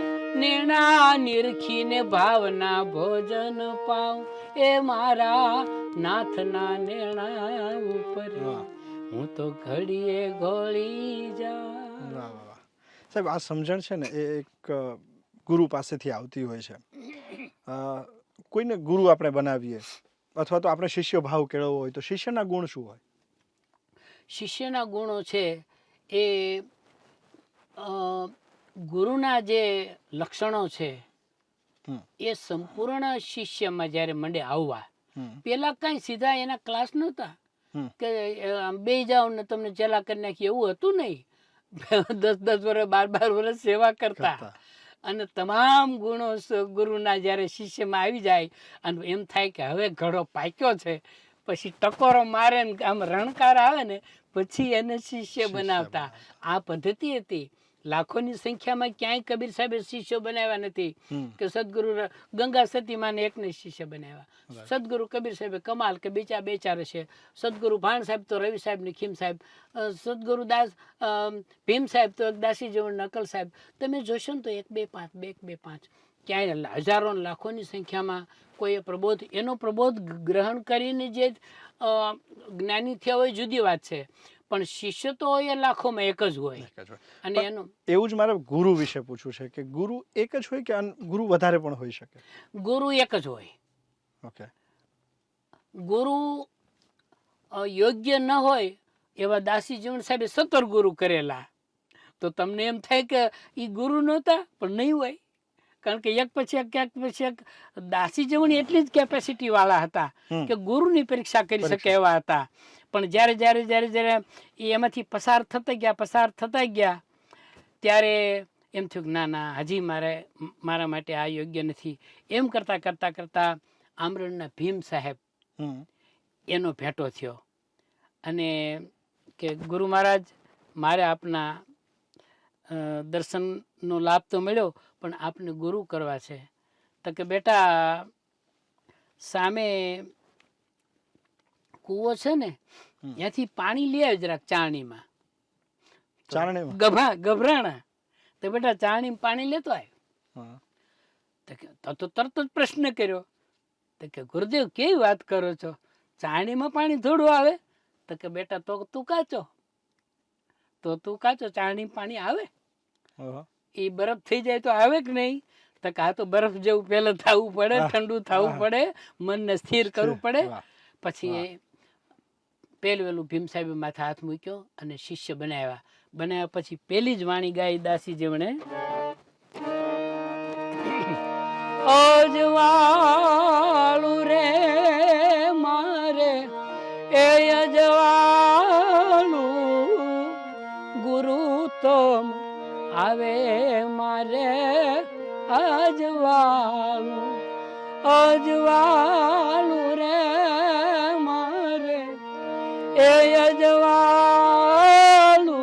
નેણા નિરખીને ભાવના ભોજન પાવ. એ મારા નાથના નેણા ઉપર હું તો ઘડીએ ગોળી જાઉં. સાહેબ આ સમજણ છે ને એ એક ગુરુ પાસેથી આવતી હોય છે. કોઈને ગુરુ આપણે બનાવીએ અથવા તો આપણે શિષ્ય ભાવ કેળવવો હોય તો શિષ્યના ગુણ શું હોય? શિષ્યના ગુણો છે એ ગુરુના જે લક્ષણો છે એ સંપૂર્ણ શિષ્યમાં જ્યારે મંડે આવવા, પેલા કઈ સીધા એના ક્લાસ નહોતા કે બે જાઓ ને તમને ચેલા કરી નાખી, એવું હતું નહીં. 10-10 વર્ષ 12-12 વર્ષ સેવા કરતા અને તમામ ગુણો ગુરુના જ્યારે શિષ્યમાં આવી જાય અને એમ થાય કે હવે ઘડો પાક્યો છે, પછી ટકોરો મારે ને આમ રણકાર આવે ને પછી એને શિષ્ય બનાવતા. આ પદ્ધતિ હતી. લાખોની સંખ્યામાં ક્યાંય કબીર સાહેબે શિષ્યો બનાવ્યા નથી કે સદગુરુ ગંગા સતીમાને એકને શિષ્ય બનાવ્યા. સદગુરુ કબીર સાહેબે કમાલ કે બે ચાર છે. સદગુરુ ભાણ સાહેબ તો રવિ સાહેબ ને ખીમ સાહેબ, સદગુરુ દાસ ભીમ સાહેબ તો દાસી જવણ નકલ સાહેબ. તમે જોશો ને તો 1-2-5 ક્યાંય હજારો લાખોની સંખ્યામાં કોઈએ પ્રબોધ, એનો પ્રબોધ ગ્રહણ કરીને જે જ્ઞાની થયા હોય જુદી વાત છે, પણ શિષ્ય તો હોય એ લાખોમાં એક જ હોય. અને એનું એવું જ મારે ગુરુ વિશે પૂછવું છે કે ગુરુ એક જ હોય કે ગુરુ વધારે પણ હોઈ શકે? ગુરુ એક જ હોય. ઓકે. ગુરુ યોગ્ય ન હોય એવા દાસી જીવણ સાહેબે 17 ગુરુ કરેલા, તો તમને એમ થાય કે એ ગુરુ નહોતા, પણ નહીં હોય. કારણ કે એક પછી એક દાસી જીવણ એટલી જ કેપેસિટી વાળા હતા કે ગુરુની પરીક્ષા કરી શકે એવા હતા. પણ જ્યારે એ એમાંથી પસાર થતા ગયા ત્યારે એમ થયું કે ના હજી મારા માટે આ યોગ્ય નથી. એમ કરતા આમરણના ભીમ સાહેબ એનો ભેટો થયો અને કે ગુરુ મહારાજ મારે આપના દર્શનનો લાભ તો મળ્યો, પણ આપને ગુરુ કરવા છે. તો કે બેટા સામે કૂવો છે ને ત્યાંથી પાણી લઈ આવી જરાક ચારણીમાં. ગભરાણા તો બેટા ચારણીમાં પાણી લેતો આવ્યો. તો તરત જ પ્રશ્ન કર્યો તો કે ગુરુદેવ કેવી વાત કરો છો, ચારણીમાં પાણી થોડું આવે? તો કે બેટા તો તું કાચો ચારણી પાણી આવે? એ બરફ થઈ જાય તો આવે કે નહીં? તો કે આ તો બરફ જેવું પહેલા થવું પડે, ઠંડુ થવું પડે, મનને સ્થિર કરવું પડે. પછી પહેલું ભીમ સાહેબે માથે હાથ મૂક્યો અને શિષ્ય બનાવ્યા. પછી પેલી જ વાણી ગાઈ દાસી જેમણે, અજવાળું રે મારે એ અજવાળું, ગુરુ તમ આવે મારે અજવાળું રે મારે એ અજવાળું,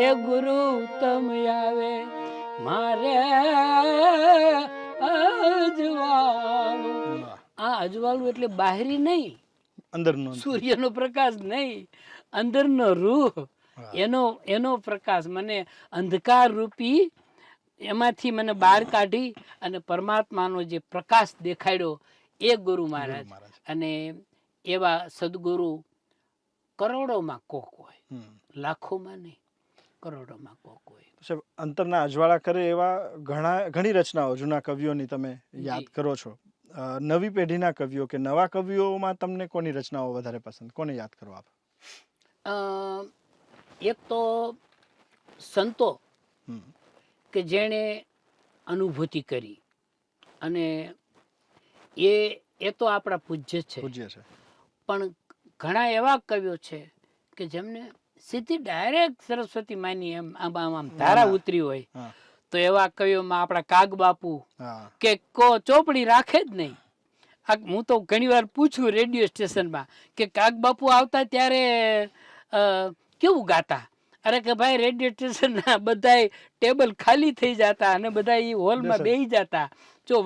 એ ગુરુ તમ આવે મારે અજવાળું. આ અજવાળું એટલે બાહરી નહીં, અંદરનો સૂર્યનો પ્રકાશ નહીં, અંદરનો રૂહ, એનો પ્રકાશ મને અંધકાર રૂપી એમાંથી મને બહાર કાઢી અને પરમાત્માનો જે પ્રકાશ દેખાડ્યો એ ગુરુ મહારાજ. અને એવા સદગુરુ કરોડોમાં કોક હોય, લાખોમાં નહીં, કરોડોમાં કોક હોય. અંતરના અજવાળા કરે એવા ઘણી રચનાઓ જૂના કવિઓની તમે યાદ કરો છો. નવી પેઢીના કવિઓ કે નવા કવિઓમાં તમને કોની રચનાઓ વધારે પસંદ, કોને યાદ કરો આપ? એક તો સંતો કે જેણે અનુભૂતિ કરી, અને એ તો આપણા પૂજ્ય છે. પણ ઘણા એવા કવિઓ છે કે જેમને સીધી ડાયરેક્ટ સરસ્વતી માની આમ ધારા ઉતરી હોય. તો એવા કવિઓમાં આપણા કાગ બાપુ કે ચોપડી રાખે જ નહીં. હું તો ઘણી વાર પૂછું રેડિયો સ્ટેશનમાં કે કાગ બાપુ આવતા ત્યારે કેવું ગાતા? અરે કે ભાઈ રેડિયો સ્ટેશનના બધા ટેબલ ખાલી થઈ જતા અને બધા એ હોલમાં બેસી જતા,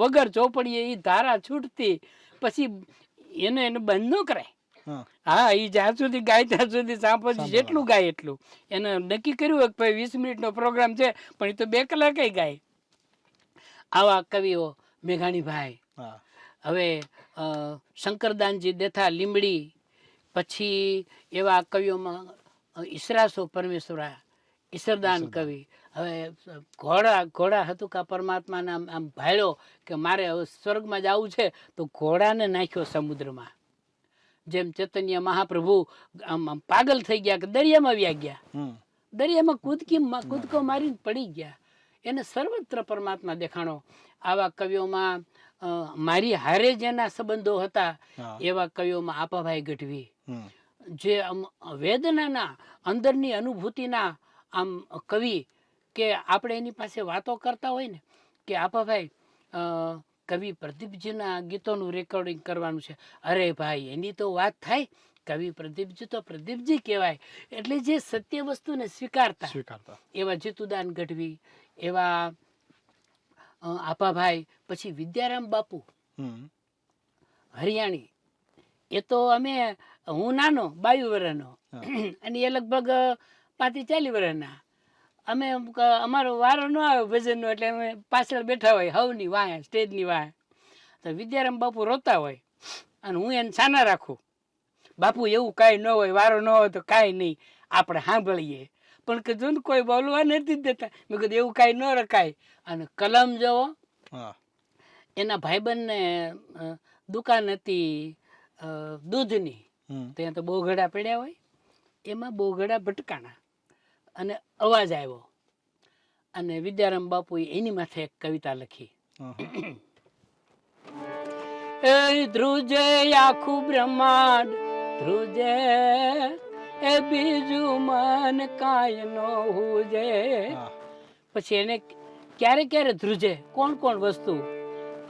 વગર ચોપડીએ એ ધારા છૂટતી, પછી એને બંધ ન કરાય. હા, એ જ્યાં સુધી ગાય ત્યાં સુધી સાંભળે, જેટલું ગાય એટલું. એને નક્કી કર્યું હોય કે ભાઈ 20 મિનિટનો પ્રોગ્રામ છે, પણ એ તો 2 કલાક ગાય. આવા કવિઓ મેઘાણીભાઈ, હવે શંકરદાનજી દેથા લીંબડી, પછી એવા કવિઓમાં ઈસરાસો પરમેશ્વરા, ઈસરદાન કવિ. હવે ઘોડા હતું કે પરમાત્માના આમ ભાળ્યો કે મારે હવે સ્વર્ગમાં જવું છે, તો ઘોડાને નાખ્યો સમુદ્રમાં. જેમ ચૈતન્ય મહાપ્રભુ આમ પાગલ થઈ ગયા કે દરિયામાં વ્યા ગયા, દરિયામાં કૂદકો મારીને પડી ગયા. એને સર્વત્ર પરમાત્મા દેખાણો. આવા કવિઓમાં મારી હારે જેના સંબંધો હતા એવા કવિઓમાં આપાભાઈ ગઢવી, જે વેદનાના અંદરની અનુભૂતિના આમ કવિ કે આપણે એની પાસે વાતો કરતા હોય ને કે આપાભાઈ કવિ પ્રદીપજીના ગીતોનું રેકોર્ડિંગ કરવાનું છે, અરે ભાઈ એની તો વાત થાય, કવિ પ્રદીપજી તો પ્રદીપજી કહેવાય. એટલે જે સત્ય વસ્તુને સ્વીકારતા એવા જીતુદાન ગઢવી, એવા આપાભાઈ, પછી વિદ્યારામ બાપુ હરિયાણી, એ તો હું નાનો 22 વર્ષનો અને એ લગભગ 35-40 વર્ષના. અમારો વારો ન આવે ભજનનો એટલે અમે પાછળ બેઠા હોય હવની વાંહે, સ્ટેજની વાંહે. તો વિદ્યારામ બાપુ રોતા હોય અને હું એને છાના રાખું, બાપુ એવું કાંઈ ન હોય, વારો ન હોય તો કાંઈ નહીં, આપણે સાંભળીએ. પણ કીધું ને કોઈ બોલવા નથી દેતા. મેં કીધું એવું કાંઈ ન રખાય. અને કલમ જોવો, એના ભાઈબંધને દુકાન હતી દૂધની, ત્યાં તો બોઘડા પડ્યા હોય, એમાં બોઘડા ભટકાણા અને અવાજ આવ્યો અને વિદ્યારામ બાપુએ એની માથે એક કવિતા લખી. એ ધ્રુજે આખું બ્રહ્માંડ ધ્રુજે, એ બીજું મન કાંઈ ન હુજે. પછી એને ક્યારે ક્યારે ધ્રુજે, કોણ કોણ વસ્તુ,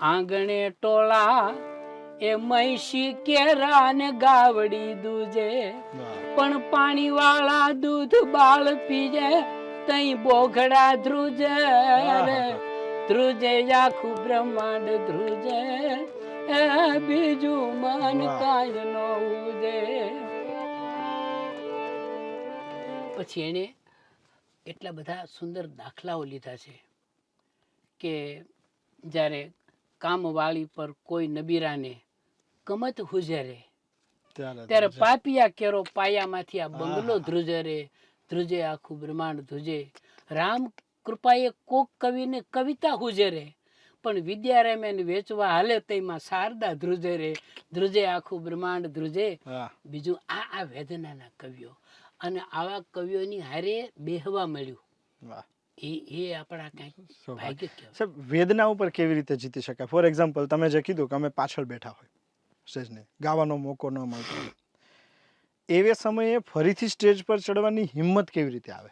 આંગણે ટોળા એ મૈસી કેરા ને ગાવડી દૂજે, પણ પાણી વાળા દૂધ બાળ પીજે, તઈ બોઘડા ધ્રુજે રે, ધ્રુજે આખું બ્રહ્માંડ ધ્રુજે, એ બીજું મન કાંઈ ન ઉજે. પછી એને એટલા બધા સુંદર દાખલાઓ લીધા છે કે જ્યારે કામવાળી પર કોઈ નબીરાને કમત હુજરે, ત્યારે પાપિયા કેરો પાયામાંથી આ બંગલો ધ્રુજે રે, ધ્રુજે આખું બ્રહ્માંડ ધ્રુજે. રામ કૃપાએ કોક કવિને કવિતા હુજરે, પણ વિદ્યારામે વેચવા હાલે તેમાં શારદા ધ્રુજે રે, ધ્રુજે આખું બ્રહ્માંડ ધ્રુજે. બીજું આ વેદનાના કવિઓ અને આવા કવિઓની હારે બેહવા મળ્યું, એ આપણા કંઈક ભાગ્ય કહેવાય. વેદના ઉપર કેવી રીતે જીતી શકાય? ફોર એક્ઝામ્પલ તમે જે કીધું કે અમે પાછળ બેઠા હોય, સ્ટેજને ગાવાનો મોકો ન મળતો, એવે સમયે ફરીથી સ્ટેજ પર ચડવાની હિંમત કેવી રીતે આવે?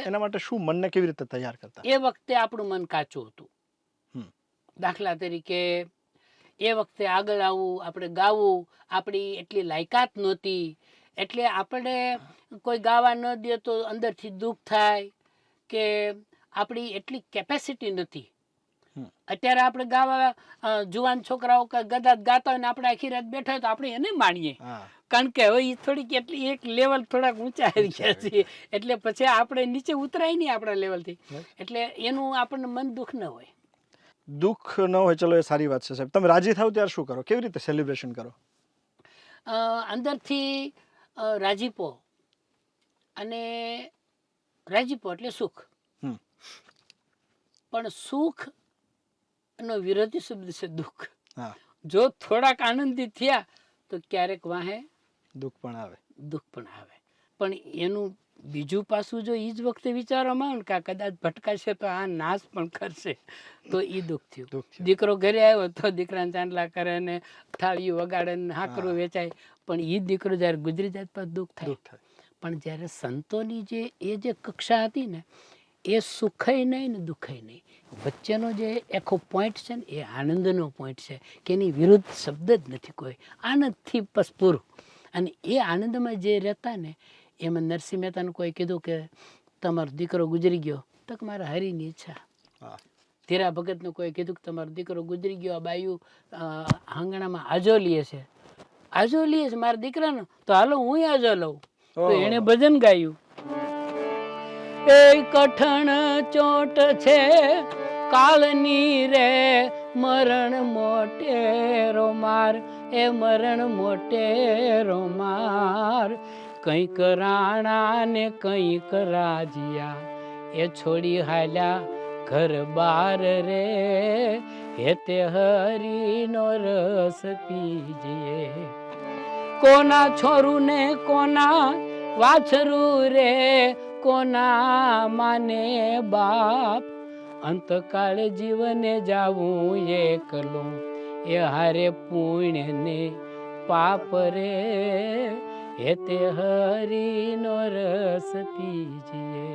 એના માટે શું મનને કેવી રીતે તૈયાર કરતા? એ વખતે આપણું મન કાચું હતું. દાખલા તરીકે એ વખતે આગળ આવવું, આપણે ગાવું, આપણી એટલી લાયકાત નહોતી, એટલે આપણે કોઈ ગાવા ન દે તો અંદરથી દુઃખ થાય કે આપણી એટલી કેપેસિટી નથી. અત્યારે આપણે ગાવા જુવાન છોકરાઓ ગદા ગાતા હોય ને આપણે આખી રાત બેઠા હોય તો આપણે એને માણીએ, કારણ કે હવે એ થોડીક એટલી એક લેવલ થોડાક ઊંચા આવી ગયા છીએ, એટલે પછી આપણે નીચે ઉતરાય નહીં આપણા લેવલથી, એટલે એનું આપણને મન દુઃખ ન હોય. દુઃખ ન હોય, ચલો એ સારી વાત છે સાહેબ. તમે રાજી થાવ ત્યારે શું કરો? કેવી રીતે સેલિબ્રેશન કરો? અંદરથી રાજીપો, અને રાજીપો એટલે સુખ, પણ સુખ નો વિરોધી શબ્દ છે દુઃખ. જો થોડાક આનંદિત થયા તો ક્યારેક વાહે દુઃખ પણ આવે. પણ એનું બીજું પાસું જો એ જ વખતે વિચારવામાં આવે ને કે કદાચ ભટકાશે તો આ નાશ પણ કરશે, તો એ દુઃખ થયું. દીકરો ઘરે આવ્યો તો દીકરાને ચાંદલા કરે ને થાળીઓ વગાડે ને હાકરું વેચાય, પણ એ દીકરો જયારે ગુજરી જાય તો દુઃખ થાય. પણ જ્યારે સંતોની જે કક્ષા હતી ને, એ સુખય નહીં ને દુઃખય નહીં, વચ્ચેનો જે આખો પોઈન્ટ છે ને એ આનંદનો પોઈન્ટ છે કે એની વિરુદ્ધ શબ્દ જ નથી કોઈ, આનંદથી બસ પૂરું. અને એ આનંદમાં જે રહેતા ને, એમાં નરસિંહ મહેતાનું કોઈ કીધું કે તમારો દીકરો ગુજરી ગયો, તો કે મારા હરિની ઈચ્છા. ધીરા ભગતનું કોઈ કીધું કે તમારો દીકરો ગુજરી ગયો, આ બાયું આંગણામાં આજો લે છે, મારા દીકરાનો, તો હાલો હું આજો લઉં. તો એને ભજન ગાયું, એ કઠણ ચોટ છે કાળની રે, મરણ મોટેરો માર, એ મરણ મોટેરો માર, કંઈક રાણા ને કંઈક રાજીયા, એ છોડી હાલ્યા ઘર બાર રે, હેતે હરીનો રસ પીજે. કોના છોરું ને કોના વાછરું રે, કોના માને બાપ, અંતકાળે જીવને જાવું એકલું, એ હારે પુણ્ય ને પાપ રે, હેતે હરીનો રસ પીજે.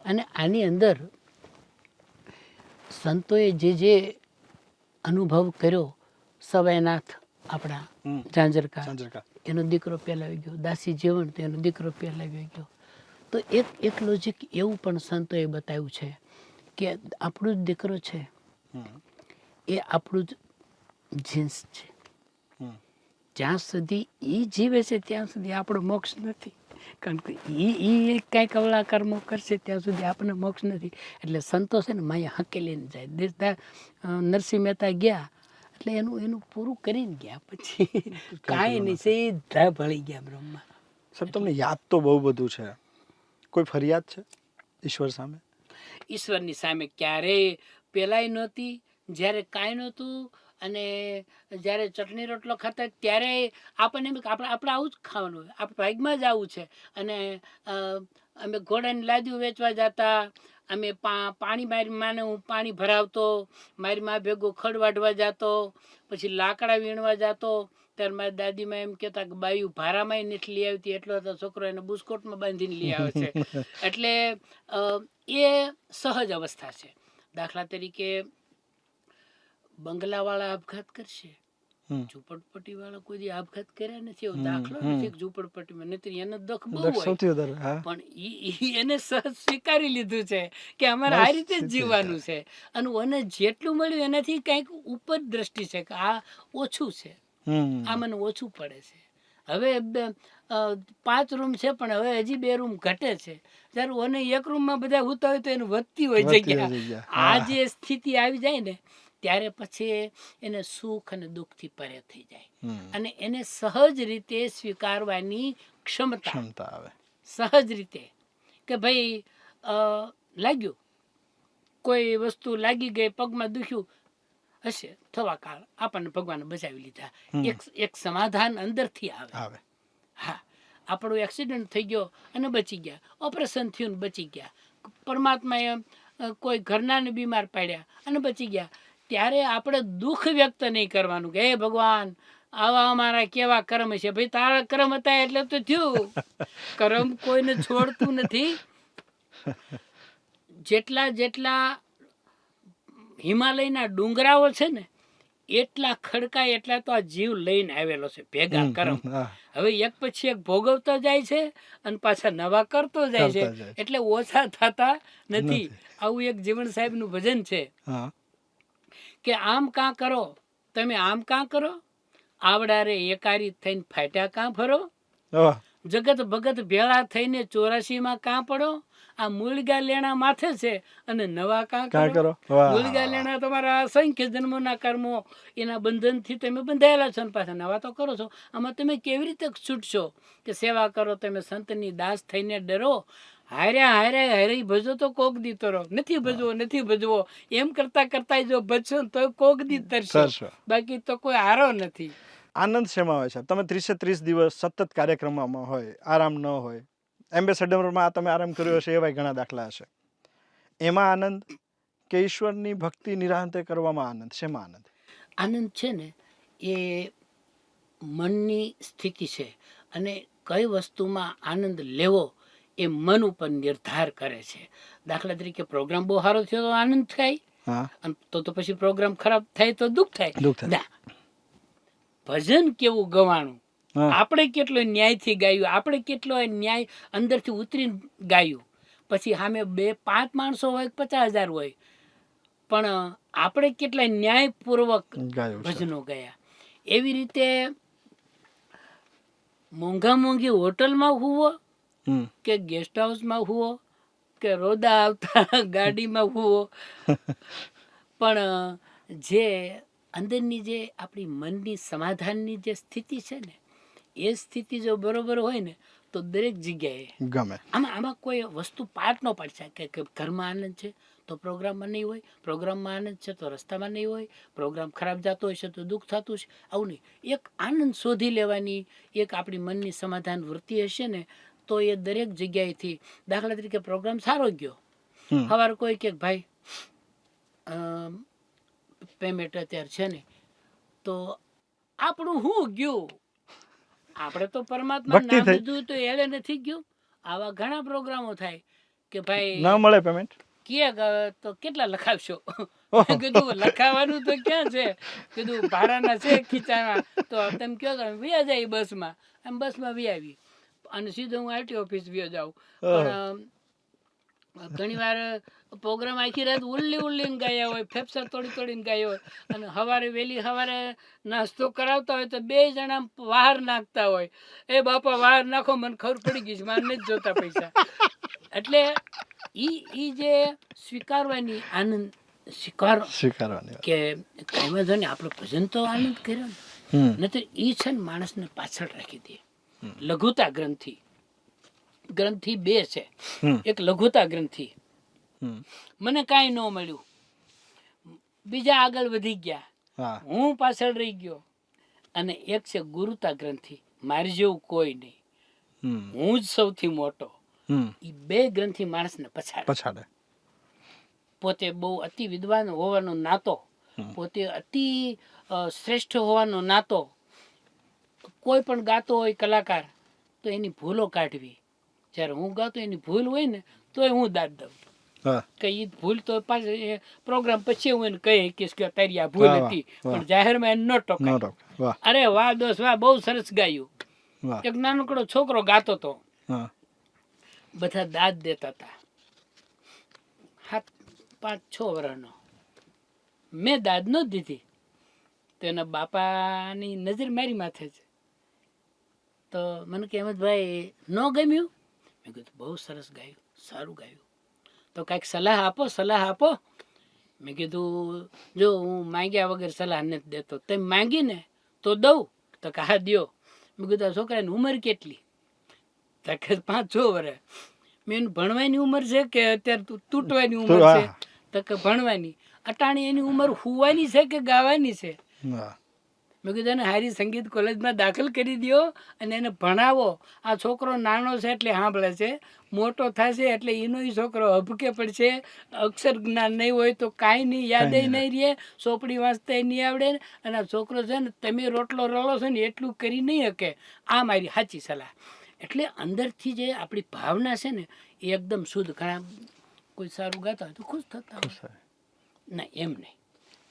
અને આની અંદર સંતોએ જે અનુભવ કર્યો, સવાયનાથ આપણા ઝાંઝરકા, ચાંચરકા. એનો દીકરો પહેલાવી ગયો, દાસી જીવણ તો એનો દીકરો પહેલાવી ગયો. તો એક લોજિક એવું પણ સંતોએ બતાવ્યું છે કે આપણું જ દીકરો છે એ આપણું જ જીન્સ છે. જ્યાં સુધી એ જીવે છે ત્યાં સુધી આપણો મોક્ષ નથી, કારણ કે એ કાંઈક અવળા કર્મો કરશે ત્યાં સુધી આપણને મોક્ષ નથી. એટલે સંતો છે ને માયા હકેલીને જાય. નરસિંહ મહેતા ગયા એટલે એનું પૂરું કરીને ગયા, પછી કાંઈ નહીં, સીધા ભળી ગયા બ્રહ્મા. સાહેબ તમને યાદ તો બહુ બધું છે, કોઈ ફરિયાદ છે ઈશ્વર સામે? ઈશ્વરની સામે ક્યારેય પેલાય નહોતી, જ્યારે કાંઈ નહોતું. અને જ્યારે ચટણી રોટલો ખાતા ત્યારે આપણને એમ કે આપણે આવું જ ખાવાનું હોય, આપણે ભાગમાં જ આવું છે. અને અમે ઘોડાની લાદીઓ વેચવા જતા, અમે પાણી મારી માને હું પાણી ભરાવતો, મારી મા ભેગો ખડ વાઢવા જતો, પછી લાકડા વીણવા જતો. ત્યારે મારી દાદીમાં એમ કહેતા કે બાયું ભારામાં નથી લઈ આવતી, એટલો તો છોકરો એને બુસ્કોટમાં બાંધીને લઈ આવે છે. એટલે એ સહજ અવસ્થા છે. દાખલા તરીકે બંગલાવાળા આપઘાત કરશે, ઝૂંપડપટ્ટી વાળા કોઈ દી આપઘાત કર્યા નથી, એવો દાખલો નથી ઝૂંપડપટ્ટીમાં, નથી એને દુઃખ બહુ હોય, પણ એને સહજ સ્વીકારી લીધું છે કે અમારે આ રીતે જ જીવવાનું છે. અને મને જેટલું મળ્યું એનાથી કંઈક ઉપર દ્રષ્ટિ છે કે આ ઓછું છે, આ મને ઓછું પડે છે. હવે 5 રૂમ છે પણ હવે હજી 2 રૂમ ઘટે છે, જ્યારે ઓને 1 રૂમમાં બધા હોતા હોય તો એને વધતી હોય જગ્યા. આ જે સ્થિતિ આવી જાય ને ત્યારે પછી એને સુખ અને દુઃખથી પરે થઈ જાય, અને એને સહજ રીતે સ્વીકારવાની ક્ષમતા આવે. સહજ રીતે કે ભાઈ લાગ્યું, કોઈ વસ્તુ લાગી ગઈ, પગમાં દુખ્યું હશે, થવા કાળ આપણને ભગવાને બચાવી લીધા, એક સમાધાન અંદરથી આવે. હા, આપણો એક્સિડન્ટ થઈ ગયો અને બચી ગયા, ઓપરેશન થયું ને બચી ગયા, પરમાત્માએ કોઈ ઘરનાને બીમાર પાડ્યા અને બચી ગયા, ત્યારે આપણે દુઃખ વ્યક્ત નહીં કરવાનું કે હે ભગવાન આવા અમારા કેવા કર્મ છે. ભાઈ તારા કર્મ હતા એટલે તો થયું, કર્મ કોઈને છોડતું નથી. જેટલા હિમાલયના ડુંગરાઓ છે ને એટલા ખડકાય એટલા તો આ જીવ લઈને આવેલો છે ભેગા કર્મ. હવે એક પછી એક ભોગવતો જાય છે અને પાછા નવા કરતો જાય છે, એટલે ઓછા થતા નથી. આવું એક જીવણ સાહેબનું ભજન છે કે આમ કાં કરો તમે, આમ કાં કરો, આવડા રે એકારી થઈને ફાટ્યા કાં ફરો, જગત ભગત ભેળા થઈને 84માં કાં પડો, આ મૂળગા લેણા માથે છે અને નવા કાં કરો. મૂળગા લેણા તમારા અસંખ્ય જન્મોના કર્મો એના બંધનથી તમે બંધાયેલા છો, અને પાછા નવા તો કરો છો. આમાં તમે કેવી રીતે છૂટશો કે સેવા કરો તમે સંતની દાસ થઈને ડરો, હારે ભજો તો કોક દી તરો, નથી ભજવો એમ કરતા જો ભજશો તો કોક દી તરશો, બાકી તો કોઈ હારો નથી. આનંદ શેમાં હોય છે? તમે 30 દિવસ સતત કાર્યક્રમમાં હોય, આરામ ન હોય. એમ્બેસેડરમાં તમે આરામ કર્યો હશે એવા ઘણા દાખલા હશે. એમાં આનંદ કે ઈશ્વરની ભક્તિ નિરાંતે કરવામાં આનંદ? શેમાં આનંદ? આનંદ છે ને એ મનની સ્થિતિ છે, અને કઈ વસ્તુમાં આનંદ લેવો એ મન ઉપર નિર્ધાર કરે છે. દાખલા તરીકે પ્રોગ્રામ બહુ સારો થયો તો આનંદ થાય, અને તો પછી પ્રોગ્રામ ખરાબ થાય તો દુઃખ થાય. ભજન કેવું ગવાણું, આપણે કેટલો ન્યાયથી ગાયું, આપણે કેટલો ન્યાય અંદરથી ઉતરીને ગાયું, પછી સામે 2-5 માણસો હોય 50,000 હોય, પણ આપણે કેટલા ન્યાયપૂર્વક ભજનો ગયા. એવી રીતે મોંઘી હોટલમાં હુવો કે ગેસ્ટ હાઉસમાં હુવો કે રોદા આવતા ગાડીમાં હુવો, પણ જે અંદરની જે આપણી મનની સમાધાનની જે સ્થિતિ છે ને એ સ્થિતિ જો બરોબર હોય ને તો દરેક જગ્યાએ ગમે. આમાં કોઈ વસ્તુ પાર્ટ ન પાડી શકે કે ઘરમાં આનંદ છે તો પ્રોગ્રામમાં નહીં હોય, પ્રોગ્રામમાં આનંદ છે તો રસ્તામાં નહીં હોય, પ્રોગ્રામ ખરાબ જતો હોય છે તો દુઃખ થતું છે, આવું નહીં. એક આનંદ શોધી લેવાની એક આપણી મનની સમાધાન વૃત્તિ હશે ને તો એ દરેક જગ્યાએથી, દાખલા તરીકે પ્રોગ્રામ સારો ગયો, સવારે કોઈ કે ભાઈ પેમેન્ટ અત્યારે છે ને તો આપણું શું ગયું, આપણે તો પરમાત્મા નામ લીધું તો એળે નથી ગયું. આવા ઘણા પ્રોગ્રામો થાય કે ભાઈ ના મળે પેમેન્ટ? તો કેટલા લખાવશો? મેં કીધું લખાવાનું તો ક્યાં છે, કીધું ભાડાના છે ખીચામાં, તો તમે કહો તો વ્યા જાય બસમાં. એમ બસમાં વી આવી અને સીધો હું આરટી ઓફિસ વ્યો જાઉં. પણ ઘણી વાર પ્રોગ્રામ આખી રાત ઉલ્લીને ગાયા હોય, ફેફસા તોડીને ગાયા હોય, અને વહેલી સવારે નાસ્તો કરાવતા હોય તો 2 જણા બહાર નાખતા હોય. એ બાપા બહાર નાખો, મને ખબર પડી ગઈ છે, મારે નથી જોતા પૈસા. એટલે ઈ જે સ્વીકારવાની આનંદ સ્વીકારવાની કે કાંઈ વાંધો નહીં, આપણે ભજન તો આનંદ કર્યો ને. નહીતર ઈ છે ને માણસને પાછળ રાખી દે. લઘુતા ગ્રંથિ 2 છે. એક લઘુતા ગ્રંથિ, મને કાંઈ ન મળ્યું, બીજા આગળ વધી ગયા, હું પાછળ રહી ગયો. અને એક છે ગુરુતા ગ્રંથિ, મારી જેવું કોઈ નહીં, હું જ સૌથી મોટો. એ 2 ગ્રંથિ માણસને પછાડે. પોતે બહુ અતિ વિદ્વાન હોવાનો નાતો, પોતે અતિ શ્રેષ્ઠ હોવાનો નાતો, કોઈ પણ ગાતો હોય કલાકાર તો એની ભૂલો કાઢવી. જ્યારે હું ગાતો એની ભૂલ હોય ને તોય હું દાદ દઉં કે એ ભૂલ તો પાછી પ્રોગ્રામ પછી હું એને કહી શકીશ કે તારી આ ભૂલ હતી, પણ જાહેરમાં એને ન ટોકાય. અરે વાહ દોસ્ત વાહ, બહુ સરસ ગાયું. એક નાનકડો છોકરો ગાતો હતો, બધા દાદ દેતા હતા, 5-6 વર્ષનો. મેં દાદ ન દીધી તો એના બાપાની નજર મારી માથે છે. તો મને કે અહેમદભાઈ ન ગમ્યું? મેં કીધું બહુ સરસ ગાયું, સારું ગાયું, તો કાંઈક સલાહ આપો. મેં કીધું જો હું માંગ્યા વગર સલાહ નથી દેતો, તમે માંગીને તો દઉં, તો કે હા દ્યો. મેં કીધું છોકરાની ઉંમર કેટલી? તો કે 5-6 વર્ષ. મેં એનું ભણવાની ઉંમર છે કે અત્યારે તૂટવાની ઉંમર છે? તો કે ભણવાની. અટાણી એની ઉંમર હુવાની છે કે ગાવાની છે? મેં કીધું એને હારી સંગીત કોલેજમાં દાખલ કરી દો અને એને ભણાવો. આ છોકરો નાનો છે એટલે સાંભળે છે, મોટો થશે એટલે એનો છોકરો હબકે પડશે, અક્ષર જ્ઞાન નહીં હોય તો કાંઈ નહીં, યાદે નહીં રહે, ચોપડી વાંચતા નહીં આવડે. અને આ છોકરો છે ને તમે રોટલો રળો છો ને એટલું કરી નહીં શકે. આ મારી સાચી સલાહ. એટલે અંદરથી જે આપણી ભાવના છે ને એ એકદમ શુદ્ધ. ઘણા કોઈ સારું ગાતા હોય તો ખુશ થતા હોય, ના એમ નહીં,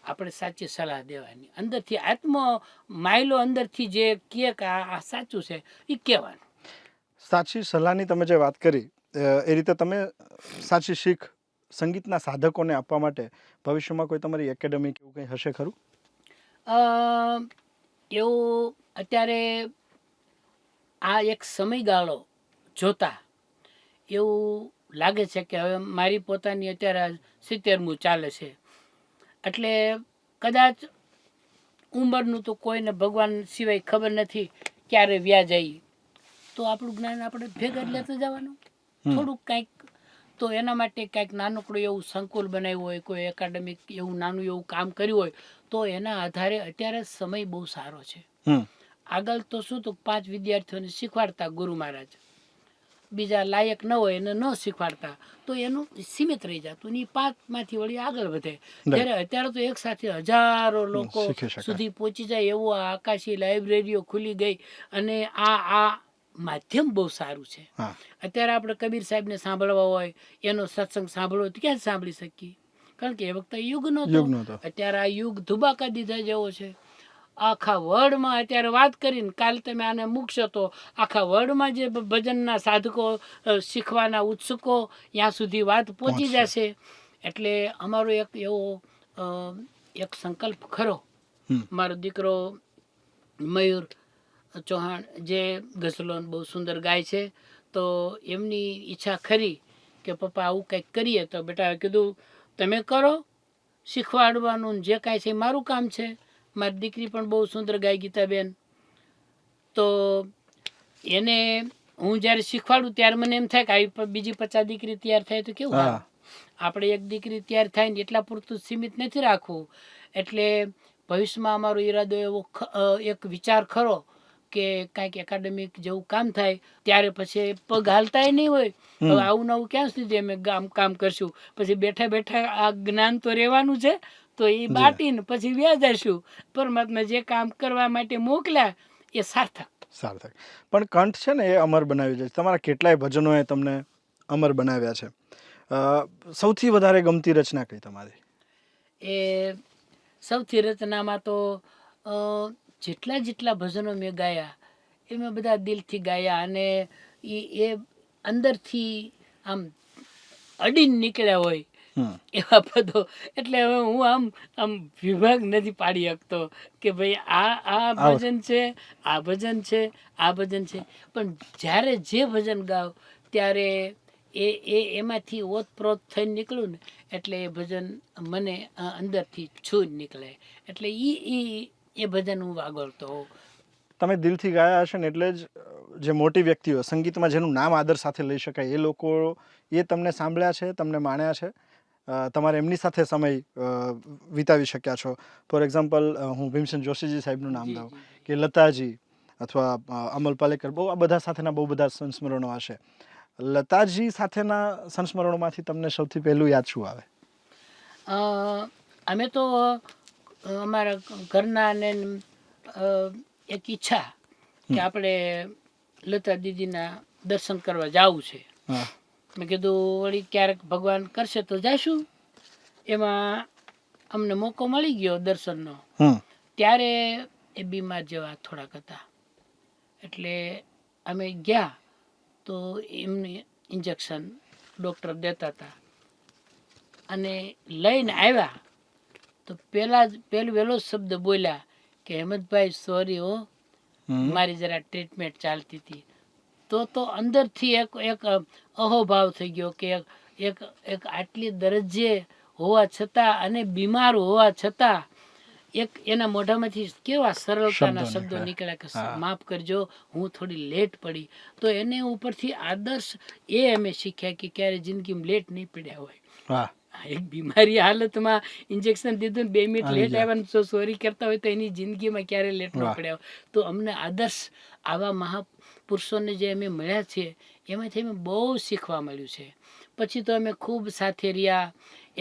આપણે સાચી સલાહ દેવાની. અંદરથી માયલો અંદરથી જે કહે કે આ સાચું છે એ કહેવાનું. સાચી સલાહની તમે જે વાત કરી એ રીતે તમે સાચી શીખ સંગીતના સાધકોને આપવા માટે ભવિષ્યમાં કોઈ તમારી એકેડમી કે એવું કંઈ હશે ખરું? એવું અત્યારે આ એક સમયગાળો જોતા એવું લાગે છે કે હવે મારી પોતાની અત્યારે 70મું ચાલે છે, એટલે કદાચ ઉંમરનું તો કોઈને ભગવાન સિવાય ખબર નથી ક્યારે વ્યા જાય. તો આપણું જ્ઞાન આપણે ભેગા જ લેતા જવાનું, થોડુંક કાંઈક. તો એના માટે કાંઈક નાનકડું એવું સંકુલ બનાવ્યું હોય, કોઈ એકેડેમિક એવું નાનું એવું કામ કર્યું હોય, તો એના આધારે અત્યારે સમય બહુ સારો છે. આગળ તો શું તો 5 વિદ્યાર્થીઓને શીખવાડતા ગુરુ મહારાજ, બીજા લાયક ન હોય એને ન શીખવાડતા, તો એનું સીમિત રહી જતું ને 5માંથી વળી આગળ વધે. જ્યારે અત્યારે તો એક સાથે હજારો લોકો સુધી પહોંચી જાય એવું આ આકાશી લાઇબ્રેરીઓ ખુલી ગઈ. અને આ માધ્યમ બહુ સારું છે. અત્યારે આપણે કબીર સાહેબને સાંભળવા હોય, એનો સત્સંગ સાંભળવો તો ક્યાં સાંભળી શકીએ? કારણ કે એ વખતે યુગ નહોતો. અત્યારે આ યુગ ધુબાકા દીધા જેવો છે. આખા વર્લ્ડમાં અત્યારે વાત કરીને કાલ તમે આને મૂકશો તો આખા વર્લ્ડમાં જે ભજનના સાધકો શીખવાના ઉત્સુકો ત્યાં સુધી વાત પહોંચી જશે. એટલે અમારો એક એવો એક સંકલ્પ ખરો. મારો દીકરો મયુર ચૌહાણ જે ગઝલો બહુ સુંદર ગાય છે, તો એમની ઈચ્છા ખરી કે પપ્પા આવું કંઈક કરીએ. તો બેટા કીધું તમે કરો, શીખવાડવાનું જે કાંઈ છે મારું કામ છે. મારી દીકરી પણ બહુ સુંદર ગાય ગીતાબેન, તો એને હું જ્યારે શીખવાડું ત્યારે મને એમ થાય કે આવી બીજી 50 દીકરી તૈયાર થાય તો કેવું આવે. આપણે એક દીકરી તૈયાર થાય ને એટલા પૂરતું સીમિત નથી રાખવું. એટલે ભવિષ્યમાં અમારો ઈરાદો એવો એક વિચાર ખરો કે કાંઈક એકેડેમિક જેવું કામ થાય ત્યારે પછી પગ હાલતાય નહીં હોય. હવે આવું નવું ક્યાં સુધી અમે કામ કરશું? પછી બેઠા બેઠા આ જ્ઞાન તો રહેવાનું છે, તો એ બાટીને પછી વ્યા જઈશું. પરમાત્મા જે કામ કરવા માટે મોકલ્યા એ સાર્થક. પણ કંઠ છે ને એ અમર બનાવી જાય. તમારા કેટલાય ભજનોએ તમને અમર બનાવ્યા છે. સૌથી વધારે ગમતી રચના કઈ તમારી? એ સૌથી રચનામાં તો જેટલા જેટલા ભજનો મેં ગાયા એ મેં બધા દિલથી ગાયા, અને એ અંદરથી આમ અડીને નીકળ્યા હોય એવા પદો. એટલે હવે હું આમ વિભાગ નથી પાડી શકતો કે ભાઈ આ ભજન છે, આ ભજન છે, આ ભજન છે. પણ જ્યારે જે ભજન ગાવ ત્યારે એમાંથી ઓતપ્રોત થઈને નીકળું ને એટલે એ ભજન મને અંદરથી છૂજ નીકળે. એટલે એ ભજન હું વાગોળતો હોઉં. તમે દિલથી ગાયા હશે ને એટલે જ જે મોટી વ્યક્તિઓ સંગીતમાં જેનું નામ આદર સાથે લઈ શકાય એ લોકો એ તમને સાંભળ્યા છે, તમને માણ્યા છે, તમારે એમની સાથે સમય વિતાવી શક્યા છો. ફોર એક્ઝામ્પલ હું ભીમસેન જોશીજી સાહેબનું નામ દઉં કે લતાજી અથવા અમલ પાલેકર, બહુ આ બધા સાથેના બહુ બધા સંસ્મરણો હશે. લતાજી સાથેના સંસ્મરણોમાંથી તમને સૌથી પહેલું યાદ શું આવે? અમે તો અમારા ઘરના ને એક ઈચ્છા કે આપણે લતા દીદીના દર્શન કરવા જવું છે. મેં કીધું વળી ક્યારેક ભગવાન કરશે તો જઈશું. એમાં અમને મોકો મળી ગયો દર્શનનો. ત્યારે એ બીમાર જેવા થોડાક હતા, એટલે અમે ગયા તો એમને ઇન્જેક્શન ડૉક્ટર દેતા હતા, અને લઈને આવ્યા તો પહેલો વહેલો શબ્દ બોલ્યા કે હેમંતભાઈ સોરી હો, મારી જરા ટ્રીટમેન્ટ ચાલતી હતી. તો અંદરથી એક અહોભાવ થઈ ગયો કે એક આટલી દરજ્જે હોવા છતાં અને બીમાર હોવા છતાં એક એના મોઢામાંથી કેવા સરળતાના શબ્દો નીકળ્યા કે માફ કરજો હું થોડી લેટ પડી. તો એને ઉપરથી આદર્શ એ અમે શીખ્યા કે ક્યારે જિંદગીમાં લેટ નહીં પડ્યા હોય. એક બીમારી હાલતમાં ઇન્જેક્શન દીધું 2 મિનિટ લેટ આવ્યા તો સોરી કરતા હોય તો એની જિંદગીમાં ક્યારે લેટ ન પડ્યા હોય. તો અમને આદર્શ આવા મહાપુરુષોને જે અમે મળ્યા છીએ એમાંથી અમે બહુ શીખવા મળ્યું છે. પછી તો અમે ખૂબ સાથે રહ્યા.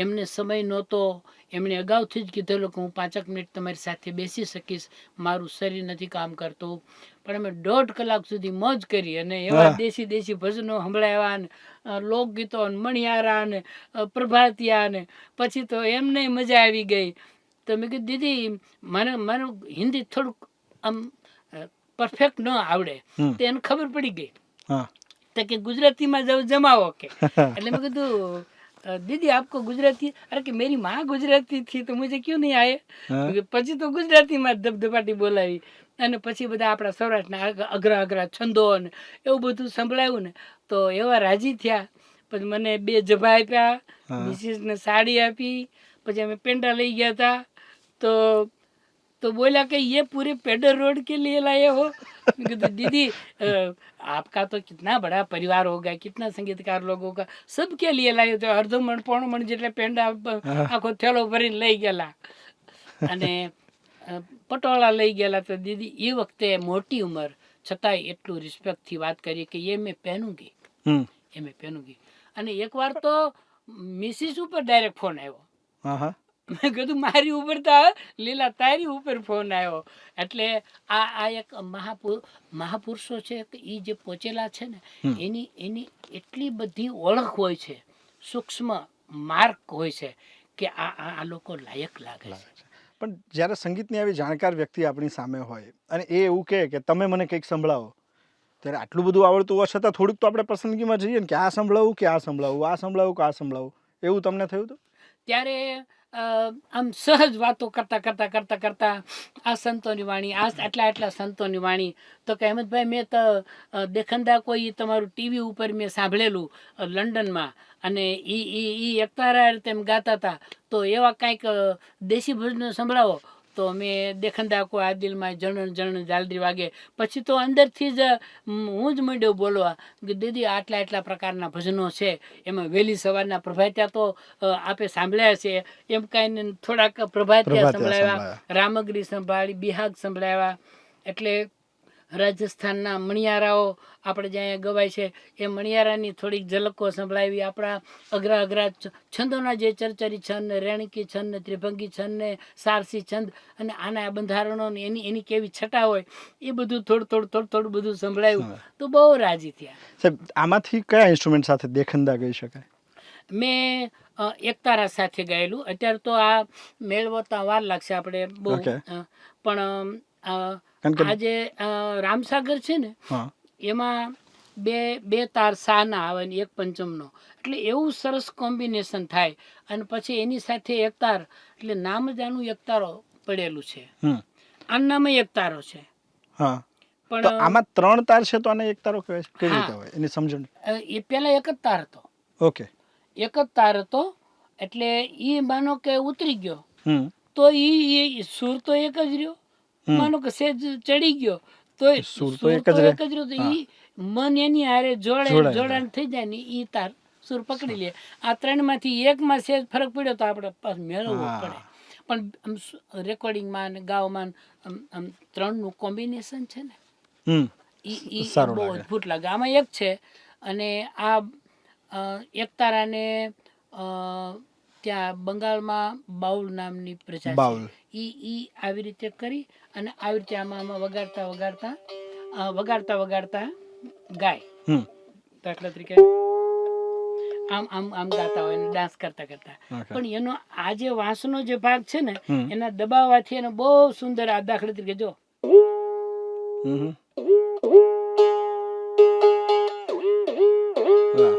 એમને સમય નહોતો, એમણે અગાઉથી જ કીધેલું કે હું 5 મિનિટ તમારી સાથે બેસી શકીશ, મારું શરીર નથી કામ કરતું. પણ અમે 1.5 કલાક સુધી મોજ કરી અને એવા દેશી ભજનો સંભળાવ્યા ને લોકગીતો ને મણિયારા ને પ્રભાતિયા ને પછી તો એમને મજા આવી ગઈ. તો મેં કીધું દીદી મને હિન્દી થોડુંક આમ પરફેક્ટ ન આવડે. તો એને ખબર પડી ગઈ તો કે ગુજરાતીમાં જમાવો કે. એટલે મેં કીધું दीदी आपको गुजराती, अरे कि मेरी माँ गुजराती थी तो मुझे क्यों नहीं आए. પછી તો ગુજરાતીમાં ધબધપાટી બોલાવી અને પછી બધા આપણા સૌરાષ્ટ્રના અઘરા છંદો ને એવું બધું સંભળાયું ને તો એવા રાજી થયા. પછી મને 2 જભા આપ્યા, મિસિસને સાડી આપી. પછી અમે પેંડા લઈ ગયા હતા तो बोला कि ये पूरे पेडर रोड के लिए लाए हो. दीदी आपका तो कितना बड़ा परिवार होगा, कितना संगीतकार लोगों का, सबके लिए लाए तो अर्धो मण पौणो मण જેટલા પેંડા આખો થેલો ભરીને લઈ ગયેલા અને પટોળા લઈ ગયેલા. તો દીદી એ વખતે મોટી ઉંમર છતાંય એટલું રિસ્પેક્ટથી વાત કરી કે એ મેં પહેનુંગી, એ મેં પહેનુંગી. અને એકવાર તો મિસિસ ઉપર ડાયરેક્ટ ફોન આવ્યો. મેં કીધું મારી ઉપર તો લીલા તારી ઉપર ફોન આવ્યો. એટલે આ એક મહાપુરુષો છે કે એ જે પહોંચેલા છે ને એની એટલી બધી ઓળખ હોય છે, સૂક્ષ્મ માર્ક હોય છે કે આ લોકો લાયક લાગે છે. પણ જ્યારે સંગીતની આવી જાણકાર વ્યક્તિ આપણી સામે હોય અને એ એવું કહે કે તમે મને કંઈક સંભળાવો, ત્યારે આટલું બધું આવડતું હોવા છતાં થોડુંક તો આપણે પસંદગીમાં જઈએ ને કે આ સંભળાવું કે આ સંભળાવું, આ સંભળાવું કે આ સંભળાવું. એવું તમને થયું હતું? ત્યારે આમ સહજ વાતો કરતા આ સંતોની વાણી, આટલા સંતોની વાણી. તો કે હેમંતભાઈ મેં તો દેખંદા કોઈ તમારું ટીવી ઉપર મેં સાંભળેલું લંડનમાં અને એ એકતારા તેમ ગાતા હતા, તો એવા કાંઈક દેશી ભજનો સંભળાવો. તો મેં દેખંદા કો આ દિલમાં જણ જાલદી વાગે. પછી તો અંદરથી જ હું જ મંડ્યો બોલવા કે દીદી આટલા પ્રકારના ભજનો છે, એમાં વહેલી સવારના પ્રભાત્યા તો આપે સાંભળ્યા છે, એમ કાંઈ થોડાક પ્રભાત્યા સંભળાવ્યા, રામગરી સંભાળી, બિહાગ સંભળાવ્યા. એટલે રાજસ્થાનના મણિયારાઓ આપણે જ્યાં ગવાય છે એ મણિયારાની થોડીક ઝલકો સંભળાવી. આપણા અઘરા અઘરા છંદોના જે ચરચરી છંદ ને રેણકી છંદ ને ત્રિભંગી છંદ ને સારસી છંદ અને આના બંધારણો ને એની કેવી છટા હોય એ બધું થોડું બધું સંભળાયું તો બહુ રાજી થયા. સાહેબ આમાંથી કયા ઇન્સ્ટ્રુમેન્ટ સાથે દેખંદા કહી શકાય? મેં એકતારા સાથે ગાયેલું. અત્યારે તો આ મેળવતા વાર લાગશે આપણે બહુ Okay. પણ કારણ કે- આ જે રામસાગર છે ને હા એમાં બે તાર સાના આવે ને એક પંચમનો, એટલે એવું સરસ કોમ્બિનેશન થાય. અને પછી એની સાથે એક તાર, એટલે નામ જ આનું એકતારો પડેલું છે. હમ આનું નામ એક તારો છે. હા તો પણ આમાં 3 તાર છે તો આને એક તારો કહેવાય છે? કેવી હા. રીતે હોય એની સમજણ? એ પેલા એક જ તાર હતો. ઓકે. એક જ તાર હતો એટલે એ માનો કે ઉતરી ગયો હમ તો ઈ સુર તો એક જ રહ્યો. હમ. માનો કે સેજ ચડી ગયો તો સુર તો સુર એક જ તો રહે. એક જ રહ્યો. તો હા. ઈ મન એની હારે જોડાય જોડાણ થઈ જાય ને ઈ તાર સુર પકડી લે. આ ત્રણમાંથી એકમાં સેજ ફરક પડ્યો તો આપણે પાછું મેળવવો હા. પડે. પણ રેકોર્ડિંગમાં ને ગાવામાં આમ ત્રણનું કોમ્બિનેશન છે ને હમ ઈ સારું બહુ લાગે. અદભુત લાગે. આમાં એક છે અને આ એકતારાને ત્યાં બંગાળમાં બાઉલ નામની પ્રજા છે. બાઉલ. ઈ આવી રીતે કરી અને આવી રીતે આમાં વગાડતા ગાય. હમ દાખલા તરીકે આમ આમ આમ ગાતા હોય ને ડાન્સ કરતા Okay. પણ એનો આ જે વાંસનો જે ભાગ છે ને હમ. એના દબાવવાથી એને બહુ સુંદર આ દાખલા તરીકે જો હમ વાહ.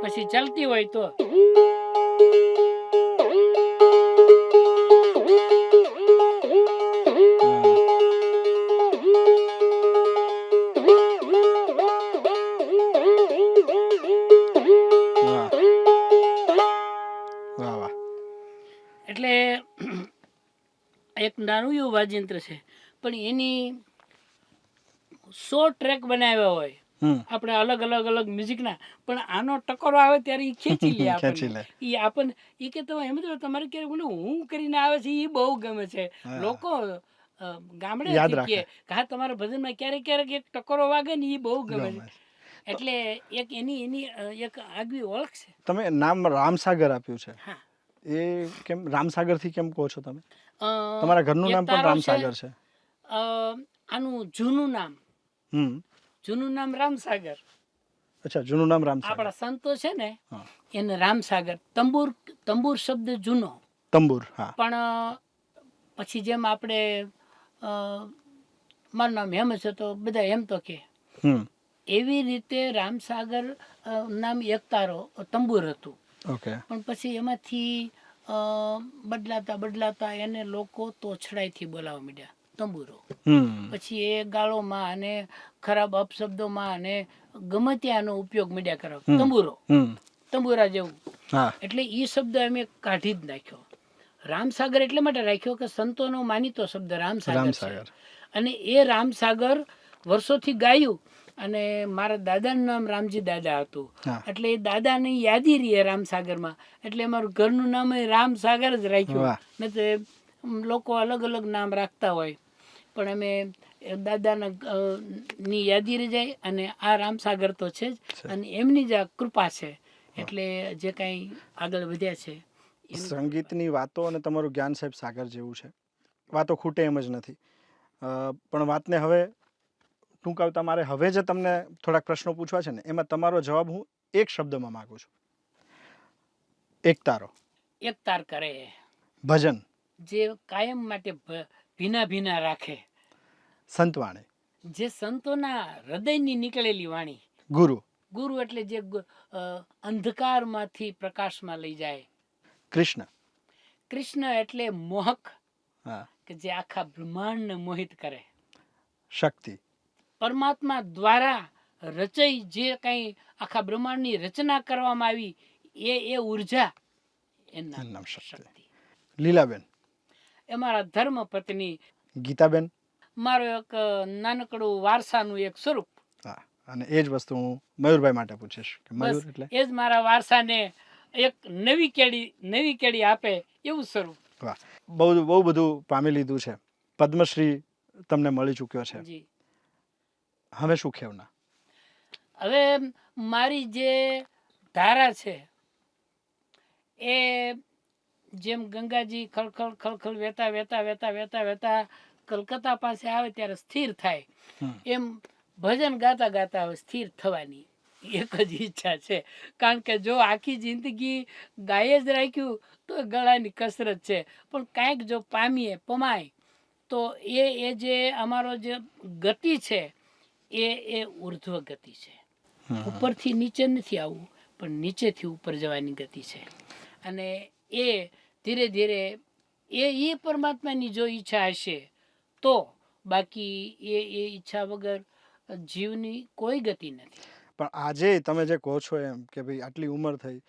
પછી ચાલતી હોય તો વાહ. વાહ વાહ. એટલે એક નાનું એવું વાજયંત્ર છે પણ એની 100 ટ્રેક બનાવ્યા હોય હમ આપણે અલગ મ્યુઝિકના, પણ આનો ટકોરો આવે ત્યારે એ ખેંચી લે ખેંચી આપણને. લે. એ આપણને એ કે તમે એમ જ તમારે ક્યારેક બોલું હું કરીને આવે છે એ બહુ ગમે છે. હા. લોકો ગામડે યાદ કે રાખે. હા તમારા ભજનમાં ક્યારેક એક ટકોરો વાગે ને એ બહુ ગમે છે. ગમે છે. એટલે એક એની એક આગવી ઓળખ છે. તમે નામ રામસાગર આપ્યું છે, હા. એ કેમ રામસાગર થી કેમ કહો છો તમે? અ, તમારા ઘરનું એક નામ પણ તારો રામસાગર છે. આનું જૂનું નામ રામસાગર. અચ્છા, જૂનું નામ રામસાગર. આપણા સંતો છે ને હા. એને રામસાગર. તંબુર શબ્દ જૂનો, તંબુર. હા. પણ પછી જેમ આપણે મારું નામ હેમ છે તો બધા એમ તો કે હમ એવી રીતે રામસાગર નામ એક તારો તંબુર હતું. ઓકે. પણ પછી એમાંથી બદલાતા એને લોકો તોછડાઈથી બોલાવવા માંડ્યા તંબુરો. હમ પછી એ ગાળોમાં અને ખરાબ અપશબ્દોમાં અને ગમે ત્યાંનો ઉપયોગ મીડિયા કરો હમ. તંબુરો, હમ તંબુરા જેવું. હા. એટલે એ શબ્દ અમે કાઢી જ નાખ્યો. રામસાગર એટલે માટે રાખ્યો કે સંતોનો માનીતો શબ્દ રામસાગર છે. રામસાગર. અને એ રામસાગર વર્ષોથી ગાયું. અને મારા દાદાનું નામ રામજી દાદા હતું. હા. એટલે એ દાદાની યાદી રહી રામસાગરમાં. એટલે અમારું ઘરનું નામ એ રામસાગર જ રાખ્યું. વાહ. નહીં તો લોકો અલગ નામ રાખતા હોય, પણ અમે દાદાના ની યાદી રહી જાય. અને આ રામસાગર તો છે જ, અને એમની જ આ કૃપા છે. એટલે જે કાંઈ આગળ વધ્યા છે સંગીતની વાતો અને તમારું જ્ઞાન સાહેબ સાગર જેવું છે. વાતો ખૂટે એમ જ નથી. પણ વાતને હવે ટૂંકાવતા મારે હવે જે તમને થોડાક પ્રશ્નો પૂછવા છે ને એમાં તમારો જવાબ હું એક શબ્દમાં માગું છું. એક તારો. એક તાર કરે ભજન. જે કાયમ માટે ભીના રાખે. સંતવાણી. જે સંતોના હૃદયની નીકળેલી વાણી. ગુરુ એટલે જે અંધકારમાંથી પ્રકાશમાં લઈ જાય. કૃષ્ણ એટલે મોહક, કે જે આખા બ્રહ્માંડને મોહિત કરે. શક્તિ. પરમાત્મા દ્વારા રચાઈ જે કંઈ આખા બ્રહ્માંડની રચના કરવામાં આવી એ ઉર્જા એનું નામ શક્તિ. લીલાબેન. એ મારા ધર્મ પત્ની. ગીતાબેન. મારો એક નાનકડું વારસાનું એક સ્વરૂપ. હા, અને એ જ વસ્તુ હું મયુરભાઈ માટે પૂછીશ કે મયુર એટલે એ જ મારા વારસાને એક નવી કેડી આપે એવું સ્વરૂપ. વાહ, બહુ બધું પામી લીધું છે. પદ્મશ્રી તમને મળી ચૂક્યો છે. જી. હવે શું ખેવના? હવે મારી જે ધારા છે એ જેમ ગંગાજી ખળખળ ખળખળ વહેતા વહેતા વહેતા વહેતા વહેતા કલકત્તા પાસે આવે ત્યારે સ્થિર થાય, એમ ભજન ગાતા ગાતા હવે સ્થિર થવાની એક જ ઈચ્છા છે. કારણ કે જો આખી જિંદગી ગાય જ રાખ્યું તો ગળાની કસરત છે, પણ કાંઈક જો પમાય તો એ જે અમારો જે ગતિ છે એ ઉર્ધ્વ ગતિ છે. ઉપરથી નીચે નથી આવવું, પણ નીચેથી ઉપર જવાની ગતિ છે. અને એ ધીરે ધીરે એ પરમાત્માની જો ઈચ્છા હશે તો, બાકી એ ઈચ્છા વગર જીવની કોઈ ગતિ નથી. પણ આજે તમે જે કહો છો એમ કે ભાઈ આટલી ઉંમર થઈ,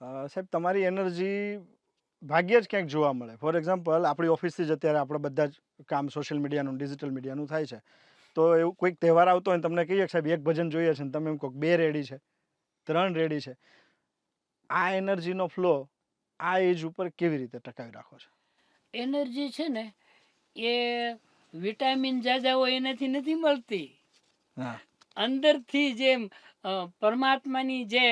સાહેબ તમારી એનર્જી ભાગ્યે જ ક્યાંક જોવા મળે. ફોર એક્ઝામ્પલ આપણી ઓફિસથી જ અત્યારે આપણે બધા જ કામ સોશિયલ મીડિયાનું ડિજિટલ મીડિયાનું થાય છે, તો એવું કોઈક તહેવાર આવતો હોય તમને કહીએ કે સાહેબ એક ભજન જોઈએ છે ને તમે એમ કહો 2 રેડી છે, 3 રેડી છે. આ એનર્જીનો ફ્લો આ એજ ઉપર કેવી રીતે ટકાવી રાખો છો? એનર્જી છે ને એ વિટામિન જાજા હોય એનાથી નથી મળતી. હા, અંદરથી જેમ પરમાત્માની જે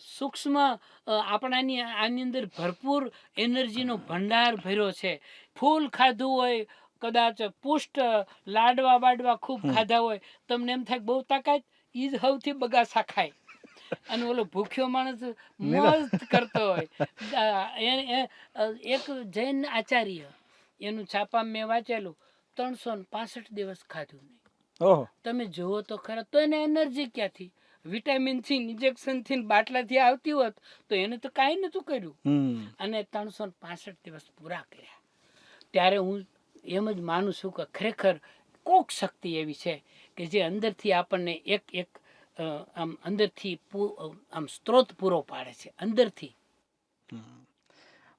સૂક્ષ્મ આપણાની આની અંદર ભરપૂર એનર્જીનો ભંડાર ભર્યો છે. ફૂલ ખાધું હોય, કદાચ પુષ્ટ લાડવા બાડવા ખૂબ ખાધા હોય, તમને એમ થાય બહુ તાકાત, એ જ સૌથી બગાસા ખાય. અને ઓલો ભૂખ્યો માણસ મસ્ત કરતો હોય. એક જૈન આચાર્ય, એનું છાપામાં મેં વાંચેલું, 365 દિવસ ખાધું નહીં. ઓહો, તમે જુઓ તો ખરા, તો એને એનર્જી ક્યાંથી? વિટામિનથી ઇન્જેક્શનથી બાટલાથી આવતી હોત તો એને તો કાંઈ નહોતું કર્યું. અને 365 દિવસ પૂરા કર્યા. ત્યારે હું એમ જ માનું છું કે ખરેખર કોક શક્તિ એવી છે કે જે અંદરથી આપણને એક આમ અંદરથી આમ સ્ત્રોત પૂરો પાડે છે અંદરથી.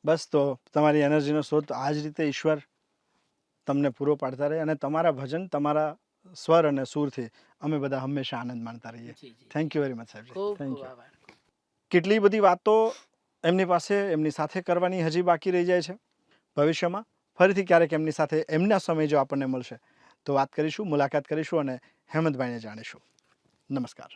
બસ તો તમારી એનર્જીનો સ્ત્રોત આ જ રીતે ઈશ્વર તમને પૂરો પાડતા રહે, અને તમારા ભજન, તમારા સ્વર અને સૂરથી અમે બધા હંમેશા આનંદ માણતા રહીએ. થેન્ક યુ વેરી મચ સાહેબ. ખૂબ થેન્ક ખૂબ યુ. આભાર. કેટલી બધી વાતો એમની પાસે એમની સાથે કરવાની હજી બાકી રહી જાય છે. ભવિષ્યમાં ફરીથી ક્યારેક એમની સાથે એમના સમય જો આપણને મળશે તો વાત કરીશું, મુલાકાત કરીશું અને હેમંતભાઈને જાણીશું. નમસ્કાર.